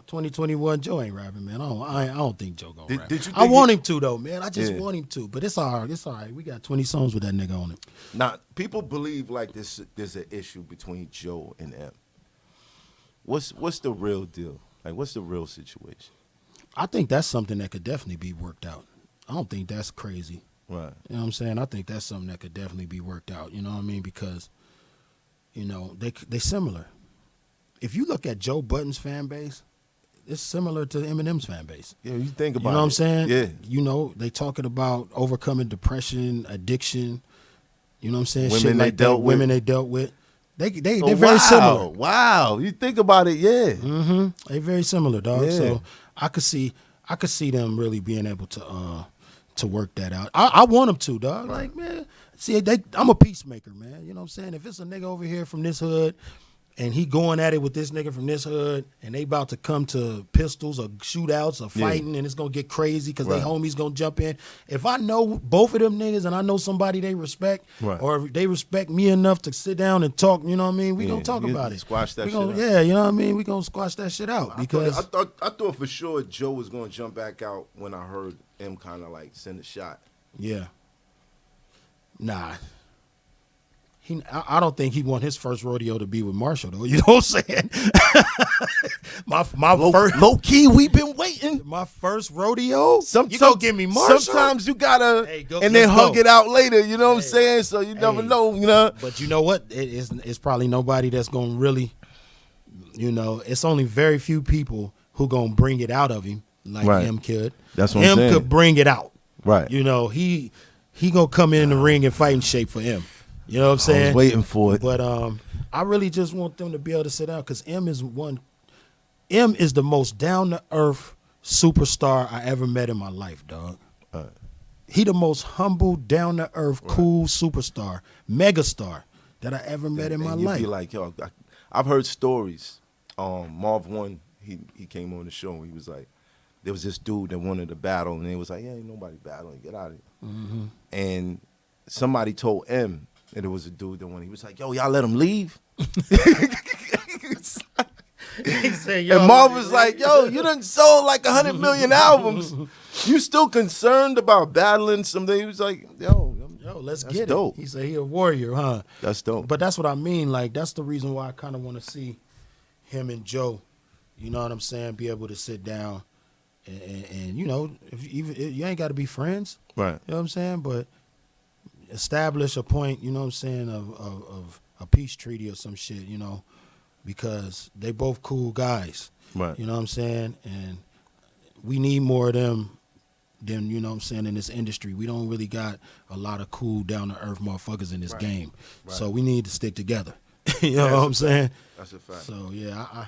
2021. Joe ain't rapping, man. I don't think Joe gonna rap. Did you I think want him to though, man. I just Yeah. want him to. But it's all right. It's all right. We got 20 songs with that nigga on it. Now, people believe like there's an issue between Joe and M. What's the real deal? Like, what's the real situation? I think that's something that could definitely be worked out. I don't think that's crazy. Right. You know what I'm saying? I think that's something that could definitely be worked out. You know what I mean? Because, you know, they similar. If you look at Joe Budden's fan base, it's similar to Eminem's fan base. Yeah, you think about it. You know what I'm saying? Yeah. You know, they talking about overcoming depression, addiction. You know what I'm saying? Women Shit they like dealt that. with. Women they dealt with. They're Oh, very wow. similar. Wow. You think about it, yeah. Mm-hmm. They very similar, dog. Yeah. So I could see them really being able to work that out. I want them to, dog. Like, man, see, I'm a peacemaker, man. You know what I'm saying? If it's a nigga over here from this hood and he going at it with this nigga from this hood and they about to come to pistols or shootouts or fighting and it's going to get crazy because they homies going to jump in. If I know both of them niggas and I know somebody they respect or if they respect me enough to sit down and talk, you know what I mean? We going to talk about it. Squash that We shit gonna, out. Yeah, you know what I mean? We going to squash that shit out because... I thought for sure Joe was going to jump back out when I heard M kind of like send a shot. Yeah. Nah. I don't think he want his first rodeo to be with Marshall though. You know what I'm saying? my first Low key, we've been waiting. my first rodeo. Some, you gonna give me Marshall? Sometimes you gotta Hey, go- and then let's hug go. it out later. You know what I'm Hey. saying? So you never Hey. know. You know. But you know what? It's probably nobody that's gonna really. You know, it's only very few people who gonna bring it out of him like Right. him could. That's what I'm him saying. could bring it out. Right. You know, he gonna come in the ring and fight in shape for him. You know what I'm saying? I was waiting for it. But I really just want them to be able to sit down because M is the most down to earth superstar I ever met in my life, dog. He the most humble, down to earth, cool superstar, megastar that I ever met in my and you'd life. be like, yo, I've heard stories. Marv One, he came on the show and he was like, there was this dude that wanted to battle and he was like, yeah, ain't nobody battling, get out of here. Mm-hmm. And somebody told M that it was a dude that wanted. He was like, yo, y'all let him leave. He said, And Marv was like, yo, you done sold like 100 million albums. You still concerned about battling someday? He was like, yo, let's that's get dope. it. He said he a warrior, huh? That's dope. But that's what I mean. Like, that's the reason why I kind of want to see him and Joe, you know what I'm saying, be able to sit down and you know, you ain't got to be friends. Right. You know what I'm saying? But establish a point, you know what I'm saying, of a peace treaty or some shit, you know, because they both cool guys. Right. You know what I'm saying? And we need more of them than, you know what I'm saying, in this industry. We don't really got a lot of cool, down-to-earth motherfuckers in this game. Right. So we need to stick together. You know what I'm saying? That's a fact. So, yeah,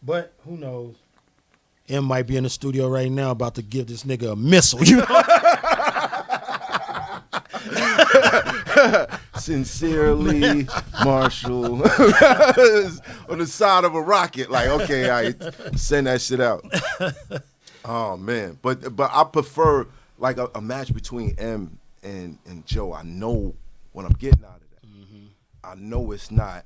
but who knows? M might be in the studio right now about to give this nigga a missile. You know? Sincerely, Marshall. On the side of a rocket. Like, okay, I send that shit out. Oh, man. But I prefer, like, a match between M and Joe. I know what I'm getting out of that. Mm-hmm. I know it's not,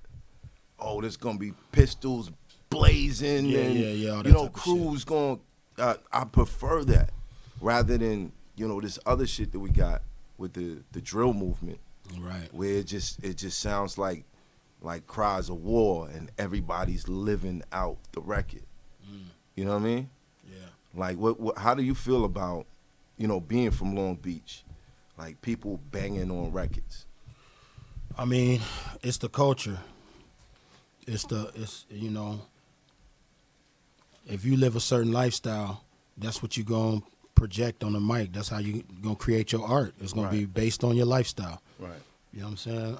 oh, there's going to be pistols blazing and, crews going. I prefer that rather than, this other shit that we got with the drill movement. Right. Where it just sounds like cries of war and everybody's living out the record. You know what I mean? Yeah. Like what how do you feel about, being from Long Beach? Like people banging on records. I mean, it's the culture. If you live a certain lifestyle, that's what you're going to project on the mic. That's how you're going to create your art. It's going to be based on your lifestyle. Right. You know what I'm saying?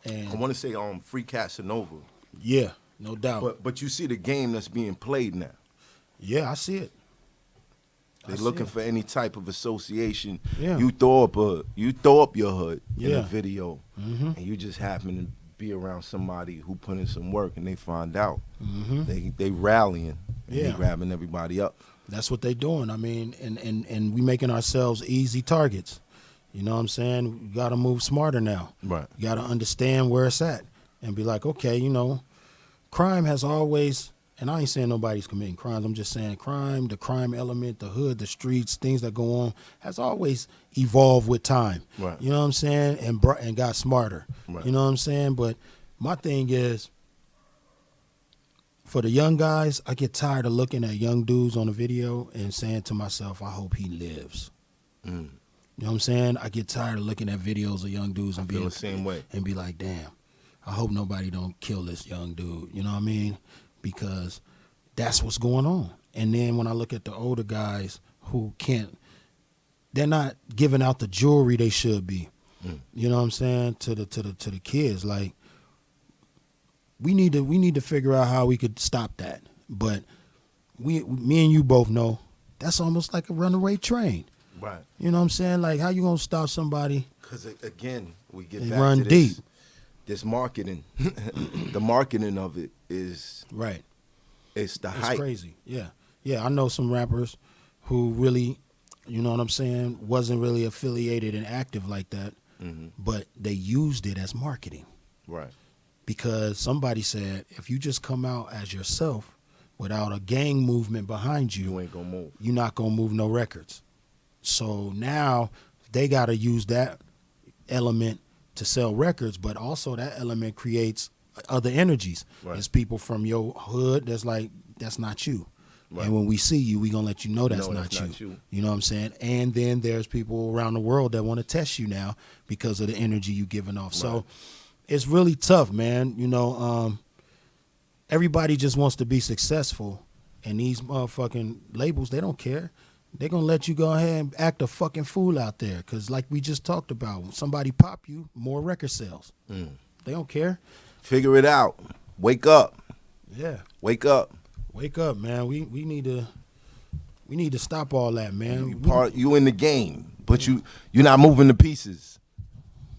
And I want to say Free Casanova. Yeah, no doubt. But you see the game that's being played now. Yeah, I see it. They're looking for any type of association. Yeah. You throw up your hood in a Yeah. video, and you just happen to be around somebody who put in some work, and they find out. Mm-hmm. They rallying, and they Yeah. grabbing everybody up. That's what they doing. I mean, and we making ourselves easy targets. You know what I'm saying? You got to move smarter now. Right. You got to understand where it's at and be like, okay, crime has always, and I ain't saying nobody's committing crimes. I'm just saying crime, the crime element, the hood, the streets, things that go on has always evolved with time. Right. You know what I'm saying? And got smarter. Right. You know what I'm saying? But my thing is, for the young guys, I get tired of looking at young dudes on a video and saying to myself, I hope he lives. You know what I'm saying? I get tired of looking at videos of young dudes and feel the same way. And be like, damn, I hope nobody don't kill this young dude. You know what I mean? Because that's what's going on. And then when I look at the older guys who they're not giving out the jewelry they should be. You know what I'm saying? To the kids. Like, we need to figure out how we could stop that. But me and you both know that's almost like a runaway train. Right. You know what I'm saying? Like, how you gonna stop somebody? Because again, we get and back run to deep. This marketing. The marketing of it is Right. It's the It's hype. crazy. Yeah. Yeah, I know some rappers who really, you know what I'm saying, wasn't really affiliated and active like that, but they used it as marketing. Right. Because somebody said, if you just come out as yourself without a gang movement behind You ain't gonna move. you're not gonna move no records. So now they gotta use that element to sell records, but also that element creates other energies. Right. There's people from your hood that's like, that's not you. Right. And when we see you, we gonna let you know that's, No, not, that's you. not you. You know what I'm saying? And then there's people around the world that want to test you now because of the energy you giving off. Right. So it's really tough, man. Everybody just wants to be successful, and these motherfucking labels, they don't care. They're going to let you go ahead and act a fucking fool out there because like we just talked about, when somebody pop you, more record sales. They don't care. Figure it out. Wake up. Yeah. Wake up. Wake up, man. We need to stop all that, man. You in the game, but you're not moving the pieces.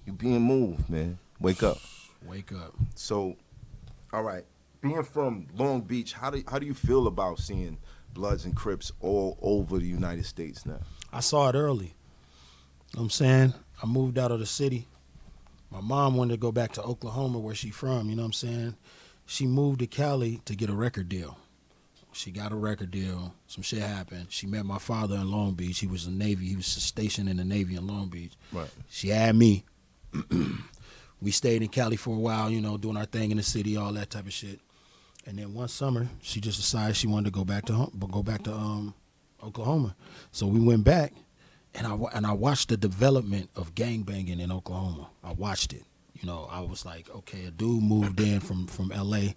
You being moved, man. Wake up. Wake up. So, all right. Being from Long Beach, how do you feel about seeing Bloods and Crips all over the United States now? I saw it early. You know what I'm saying? I moved out of the city. My mom wanted to go back to Oklahoma where she from, you know what I'm saying? She moved to Cali to get a record deal. She got a record deal. Some shit happened. She met my father in Long Beach. He was in the Navy. He was stationed in the Navy in Long Beach. Right. She had me. We stayed in Cali for a while, doing our thing in the city, all that type of shit. And then one summer, she just decided she wanted to go back to Oklahoma. So we went back, and I watched the development of gangbanging in Oklahoma. I watched it. I was like, okay, a dude moved in from L.A.,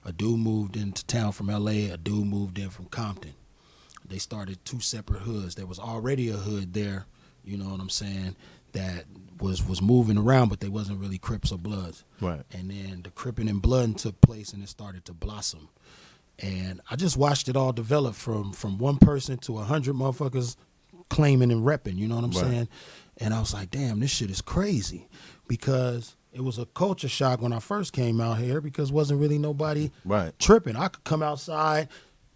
a dude moved into town from L.A., a dude moved in from Compton. They started two separate hoods. There was already a hood there, you know what I'm saying, that was moving around, but they wasn't really Crips or Bloods. Right. And then the Cripping and Blooding took place, and it started to blossom. And I just watched it all develop from one person to 100 motherfuckers claiming and repping, you know what I'm Right. saying? And I was like, damn, this shit is crazy, because it was a culture shock when I first came out here, because wasn't really nobody Right. tripping. I could come outside,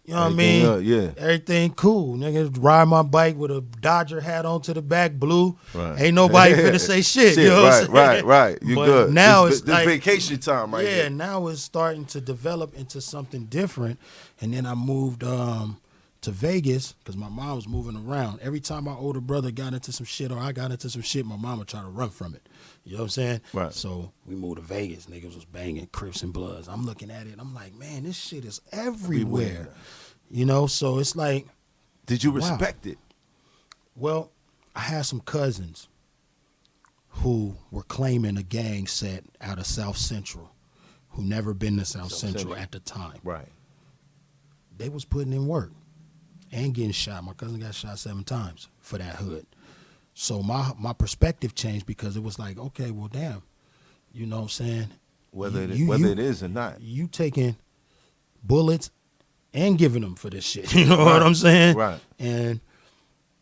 you know what I Everything mean? up, yeah. Everything cool. Niggas ride my bike with a Dodger hat on to the back, blue. Right. Ain't nobody finna say shit. You know what I'm saying? Right. You But good. now this it's like vacation time right yeah, here. now it's starting to develop into something different. And then I moved to Vegas because my mom was moving around. Every time my older brother got into some shit or I got into some shit, my mom would try to run from it. You know what I'm saying? Right. So we moved to Vegas. Niggas was banging Crips and Bloods. I'm looking at it. I'm like, man, this shit is everywhere. You know, so it's like. Did you Wow. respect it? Well, I had some cousins who were claiming a gang set out of South Central, who never been to South Central at the time. Right. They was putting in work and getting shot. My cousin got shot 7 times for that hood. So my perspective changed, because it was like, okay, well, damn, you know what I'm saying? Whether it You is or not. You taking bullets and giving them for this shit. You know what I'm saying? Right. And,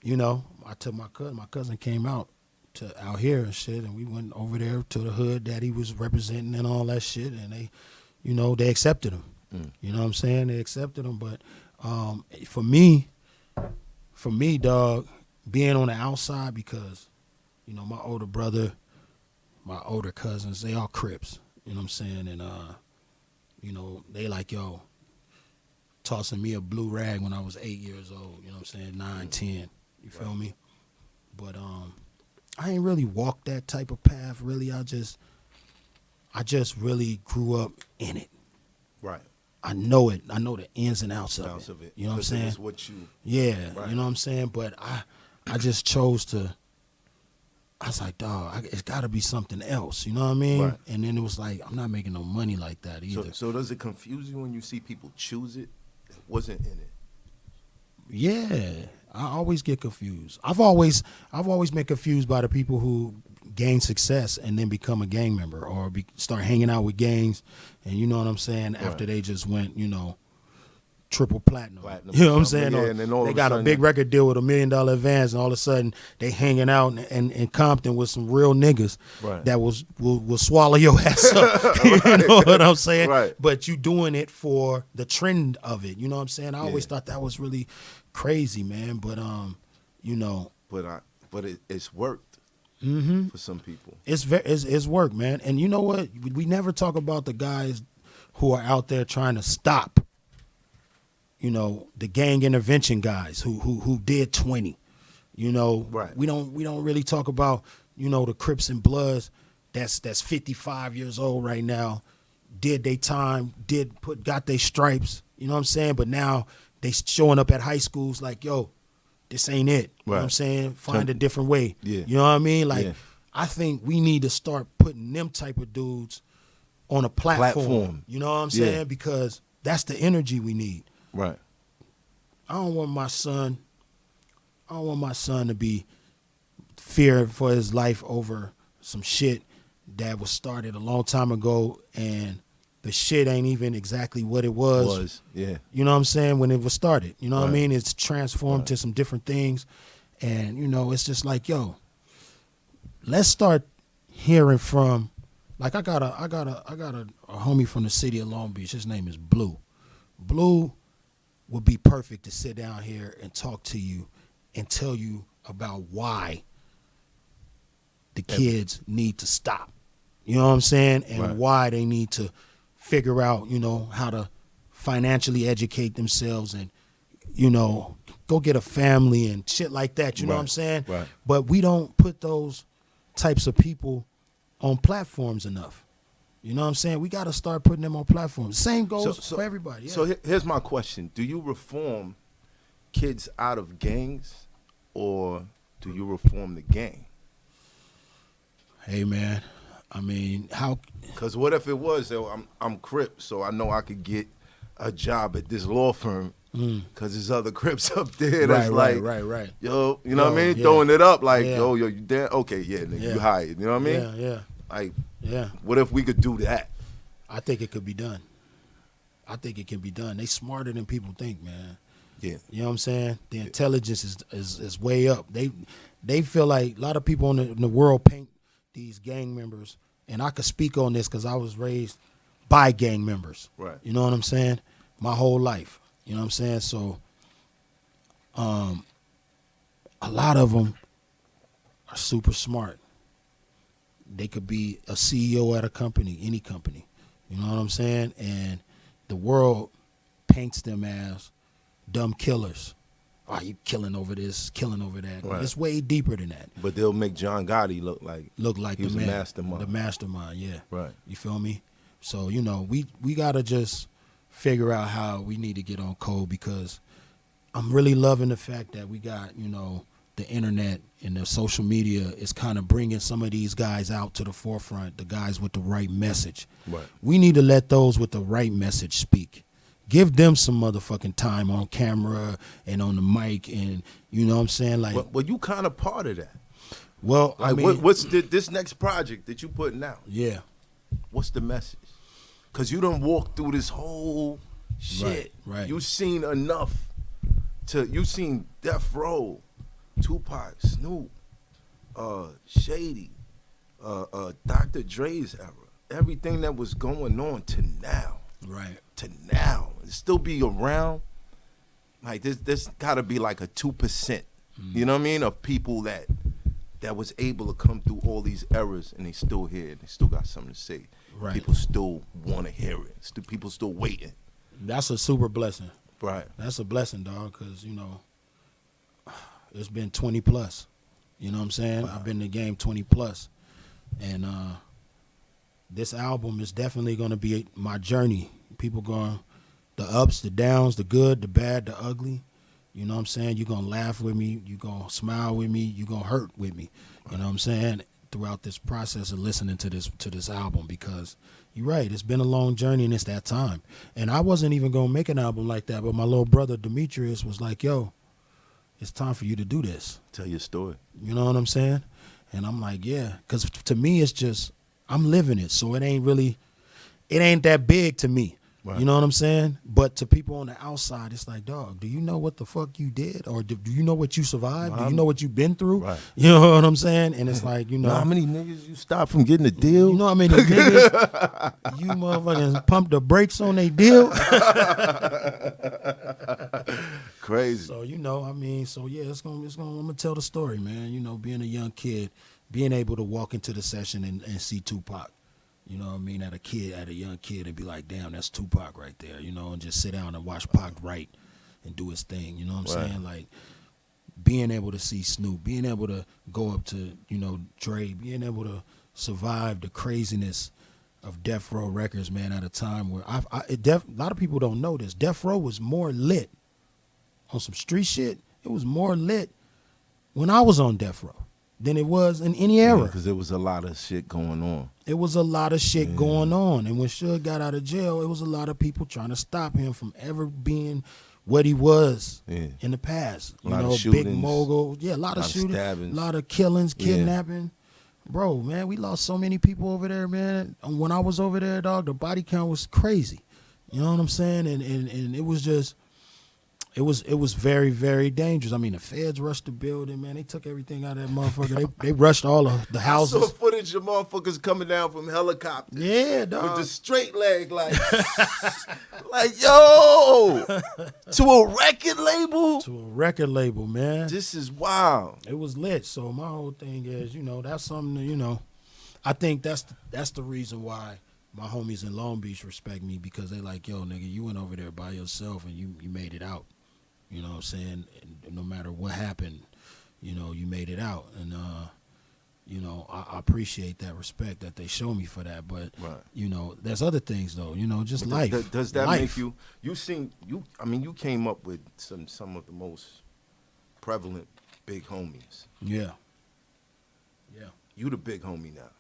you know, I took my cousin came out here and shit, and we went over there to the hood that he was representing and all that shit, and they, you know, they accepted him. You know what I'm saying? They accepted him. But for me, dog, being on the outside, because, you know, my older brother, my older cousins, they all Crips. You know what I'm saying? And, you know, they like, yo, tossing me a blue rag when I was 8 years old, you know what I'm saying, 9, 10, you feel me? But I ain't really walked that type of path, really. I just really grew up in it. Right. I know it. I know the ins and outs of it. You know what I'm saying? It's what you. Yeah, Right. you know what I'm saying? But I just chose to, I was like, dog, it's got to be something else, you know what I mean? Right. And then it was like, I'm not making no money like that either. So does it confuse you when you see people choose it? It wasn't in it. Yeah, I always get confused. I've always been confused by the people who gain success and then become a gang member, or start hanging out with gangs, and you know what I'm saying, after they just went, you know, triple platinum. You know what I'm saying? Yeah, Or and then all they of a got a sudden- big record deal with $1 million advance, and all of a sudden they hanging out in Compton with some real niggas Right. that will swallow your ass up. You know what I'm saying? Right. But you doing it for the trend of it. You know what I'm saying? I always thought that was really crazy, man. But you know, But it's worked for some people. it's work, man. And you know what? We never talk about the guys who are out there trying to stop, you know, the gang intervention guys who did 20. You know, Right. we don't really talk about, you know, the Crips and Bloods that's 55 years old right now, did they time, got their stripes, you know what I'm saying? But now they showing up at high schools like, yo, this ain't it. You know what I'm saying? Find a different way. Yeah. You know what I mean? Like, Yeah. I think we need to start putting them type of dudes on a platform. You know what I'm Yeah. saying? Because that's the energy we need. Right. I don't want my son to be fearing for his life over some shit that was started a long time ago, and the shit ain't even exactly what it was. Yeah. You know what I'm saying? When it was started. You know what I Right. mean? It's transformed to some different things. And, you know, it's just like, yo, let's start hearing from, like, I got a homie from the city of Long Beach. His name is Blue. Blue would be perfect to sit down here and talk to you and tell you about why the kids need to stop. You know what I'm saying? And Right. why they need to figure out, you know, how to financially educate themselves and, you know, go get a family and shit like that. You know what I'm saying? Right. But we don't put those types of people on platforms enough. You know what I'm saying? We got to start putting them on platforms. Same goes for everybody. Yeah. So here's my question. Do you reform kids out of gangs, or do you reform the gang? Hey, man. I mean, how? Because what if it was, I'm Crips, so I know I could get a job at this law firm because there's other Crips up there that's right, like, right. yo, you know what I mean? Yeah. Throwing it up like, Yeah. yo, you there? Okay, yeah, nigga, Yeah. you hired. You know what I mean? Yeah. Like, Yeah. what if we could do that? I think it could be done. I think it can be done. They smarter than people think, man. Yeah. You know what I'm saying? The intelligence is way up. They feel like a lot of people in the world paint these gang members, and I could speak on this because I was raised by gang members. Right. You know what I'm saying? My whole life. You know what I'm saying? So, a lot of them are super smart. They could be a CEO at a company, any company. You know what I'm saying? And the world paints them as dumb killers. Oh, you killing over this, killing over that. Right. It's way deeper than that. But they'll make John Gotti look like He was the mastermind. The mastermind, yeah. Right. You feel me? So, you know, we gotta just figure out how we need to get on code, because I'm really loving the fact that we got, you know, the internet and the social media is kind of bringing some of these guys out to the forefront, the guys with the right message. Right. We need to let those with the right message speak. Give them some motherfucking time on camera and on the mic, and you know what I'm saying? Like, Well, you kind of part of that. well, Like, I mean, what's this next project that you putting out? yeah, What's the message? Because you done walked through this whole shit. Right. You seen enough you seen Death Row, Tupac, Snoop, Shady, Dr. Dre's era. Everything that was going on to now. right. To now. It still be around. Like this gotta be like a 2%. You know what I mean? Of people that was able to come through all these eras, and they still here. They still got something to say. Right. People still want to hear it. People still waiting. That's a super blessing. Right. That's a blessing, dog, because, you know, it's been 20 plus. You know what I'm saying? Wow. I've been in the game 20 plus. And this album is definitely going to be my journey. People going, the ups, the downs, the good, the bad, the ugly. You know what I'm saying? You're going to laugh with me. You're going to smile with me. You're going to hurt with me. You know what I'm saying? Throughout this process of listening to this album, because you're right, it's been a long journey and it's that time. And I wasn't even going to make an album like that, but my little brother Demetrius was like, yo, it's time for you to do this. Tell your story. You know what I'm saying? And I'm like, yeah, because to me, it's just, I'm living it. So it ain't that big to me. Right. You know what I'm saying? But to people on the outside, it's like, dog, do you know what the fuck you did? Or do you know what you survived? Do you know what you've been through? Right. You know what I'm saying? And it's like, you know. How many niggas you stopped from getting a deal? You know how many niggas you motherfuckers pumped the brakes on they deal? Crazy. So, you know, I mean, so yeah, I'm gonna tell the story, man. You know, being a young kid, being able to walk into the session and see Tupac. You know what I mean? At a young kid, and be like, damn, that's Tupac right there, you know, and just sit down and watch Pac write and do his thing. You know what I'm Right. saying? Like, being able to see Snoop, being able to go up to, you know, Dre, being able to survive the craziness of Death Row Records, man, at a time where a lot of people don't know this. Death Row was more lit on some street shit. It was more lit when I was on Death Row than it was in any era. Because there was a lot of shit going on. It was a lot of shit going on. And when Suge got out of jail, it was a lot of people trying to stop him from ever being what he was in the past. A You lot know, of shootings, big mogul. Yeah, a lot of shootings, stabbings. a lot of killings, Yeah. kidnapping. Bro, man, we lost so many people over there, man. When I was over there, dog, the body count was crazy. You know what I'm saying? And it was just, it was very, very dangerous. I mean, the feds rushed the building, man. They took everything out of that motherfucker. They rushed all of the I houses. saw footage of motherfuckers coming down from helicopters. Yeah, dog. With the straight leg, like, like, yo, to a record label? To a record label, man. This is wild. It was lit. So my whole thing is, you know, that's something that, you know, I think that's the reason why my homies in Long Beach respect me, because they like, yo, nigga, you went over there by yourself and you made it out. You know what I'm saying? And no matter what happened, you know, you made it out. And, you know, I appreciate that respect that they show me for that. But, Right. you know, there's other things, though, you know, just But life. does that Life. make you came up with some of the most prevalent big homies. Yeah. Yeah. You the big homie now.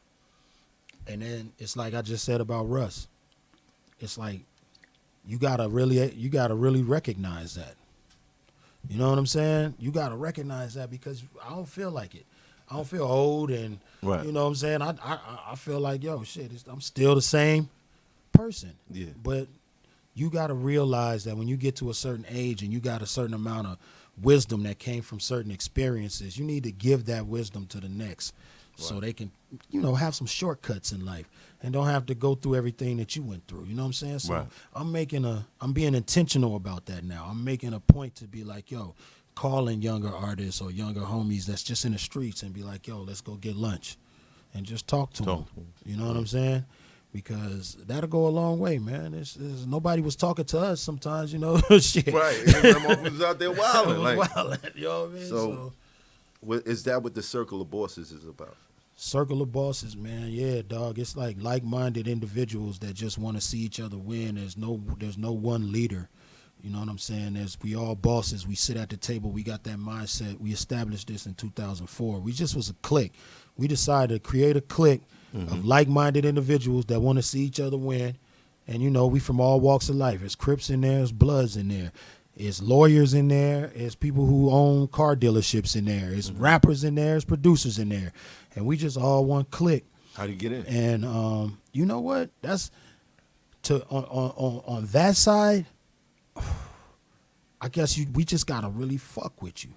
And then it's like I just said about Russ. It's like you gotta really recognize that. You know what I'm saying? You gotta recognize that, because I don't feel like it. I don't feel old, and Right. you know what I'm saying? I feel like, yo, shit, I'm still the same person. Yeah. But you got to realize that when you get to a certain age and you got a certain amount of wisdom that came from certain experiences, you need to give that wisdom to the next so they can, have some shortcuts in life and don't have to go through everything that you went through. You know what I'm saying? So I'm being intentional about that now. I'm making a point to be like, yo, calling younger artists or younger homies that's just in the streets and be like, yo, let's go get lunch and just talk to them. You know what I'm saying? Because that'll go a long way, man. It's nobody was talking to us sometimes, shit. Right. Eminem was out there wilding. You know what I mean? So is that what the Circle of Bosses is about? Circle of Bosses, man. Yeah, dog. It's like-minded individuals that just want to see each other win. There's no one leader. You know what I'm saying? We all bosses. We sit at the table. We got that mindset. We established this in 2004. We just was a clique. We decided to create a clique of like-minded individuals that want to see each other win. And, we from all walks of life. There's Crips in there. There's Bloods in there. There's lawyers in there. There's people who own car dealerships in there. There's rappers in there. There's producers in there. And we just all one clique. How do you get in? And you know what? That's on that side, I guess we just got to really fuck with you.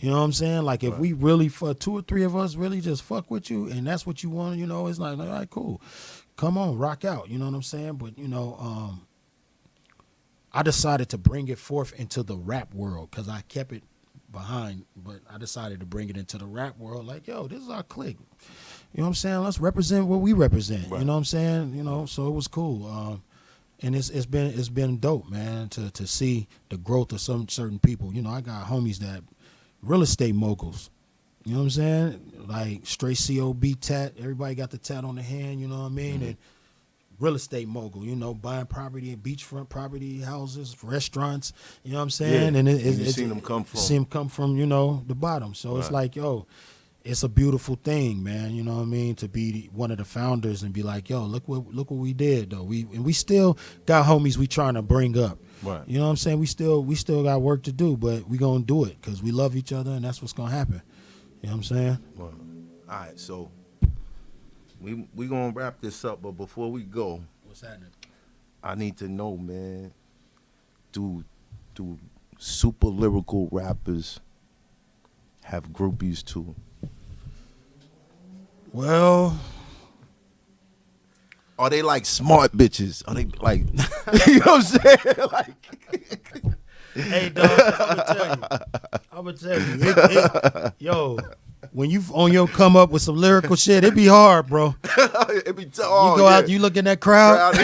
You know what I'm saying? Like if we really, for 2 or 3 of us really just fuck with you and that's what you want, it's like, all right, cool. Come on, rock out. You know what I'm saying? But, I decided to bring it forth into the rap world because I kept it behind, but I decided to bring it into the rap world like, yo, this is our clique. You know what I'm saying? Let's represent what we represent. You know what I'm saying? So it was cool. And it's been dope, man, to see the growth of some certain people. I got homies that real estate moguls. You know what I'm saying? Like straight COB tat. Everybody got the tat on the hand, you know what I mean? And real estate mogul, buying property and beachfront property, houses, restaurants, you know what I'm saying? Yeah. And you've seen them come from. See them come from, the bottom. So it's like, yo, it's a beautiful thing, man. You know what I mean? To be one of the founders and be like, yo, look what we did though. We still got homies we trying to bring up. Right. You know what I'm saying? We still got work to do, but we gonna do it because we love each other and that's what's gonna happen. You know what I'm saying? Well, all right, so we gonna wrap this up, but before we go, What's happening? I need to know, man, do super lyrical rappers have groupies too? Well, are they like smart bitches? Are they like, you know what I'm saying? Like, hey, dog, I'm gonna tell you, yo, when you on your come up with some lyrical shit, it be hard, bro. it be tough. You go out, you look in that crowd.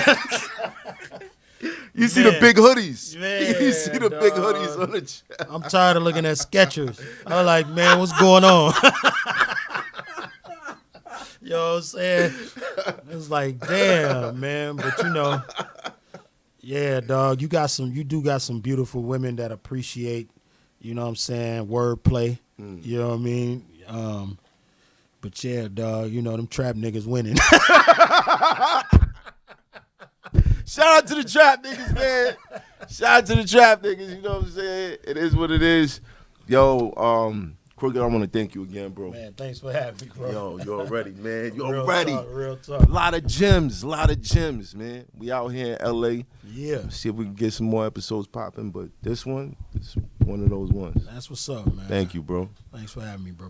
You see the big hoodies. Man, you see the big hoodies on the chat. I'm tired of looking at Skechers. I'm like, man, what's going on? You know what I'm saying? It's like, damn, man. But yeah, dog, you do got some beautiful women that appreciate, you know what I'm saying, wordplay. You know what I mean? But yeah, dog, them trap niggas winning. Shout out to the trap niggas, man. Shout out to the trap niggas, you know what I'm saying? It is what it is. Yo, Crooked, I want to thank you again, bro. Man, thanks for having me, bro. Yo, you already, man. You Real already. talk, real talk. A lot of gems, man. We out here in L.A. Yeah. See if we can get some more episodes popping, but this one is one of those ones. That's what's up, man. Thank you, bro. Thanks for having me, bro.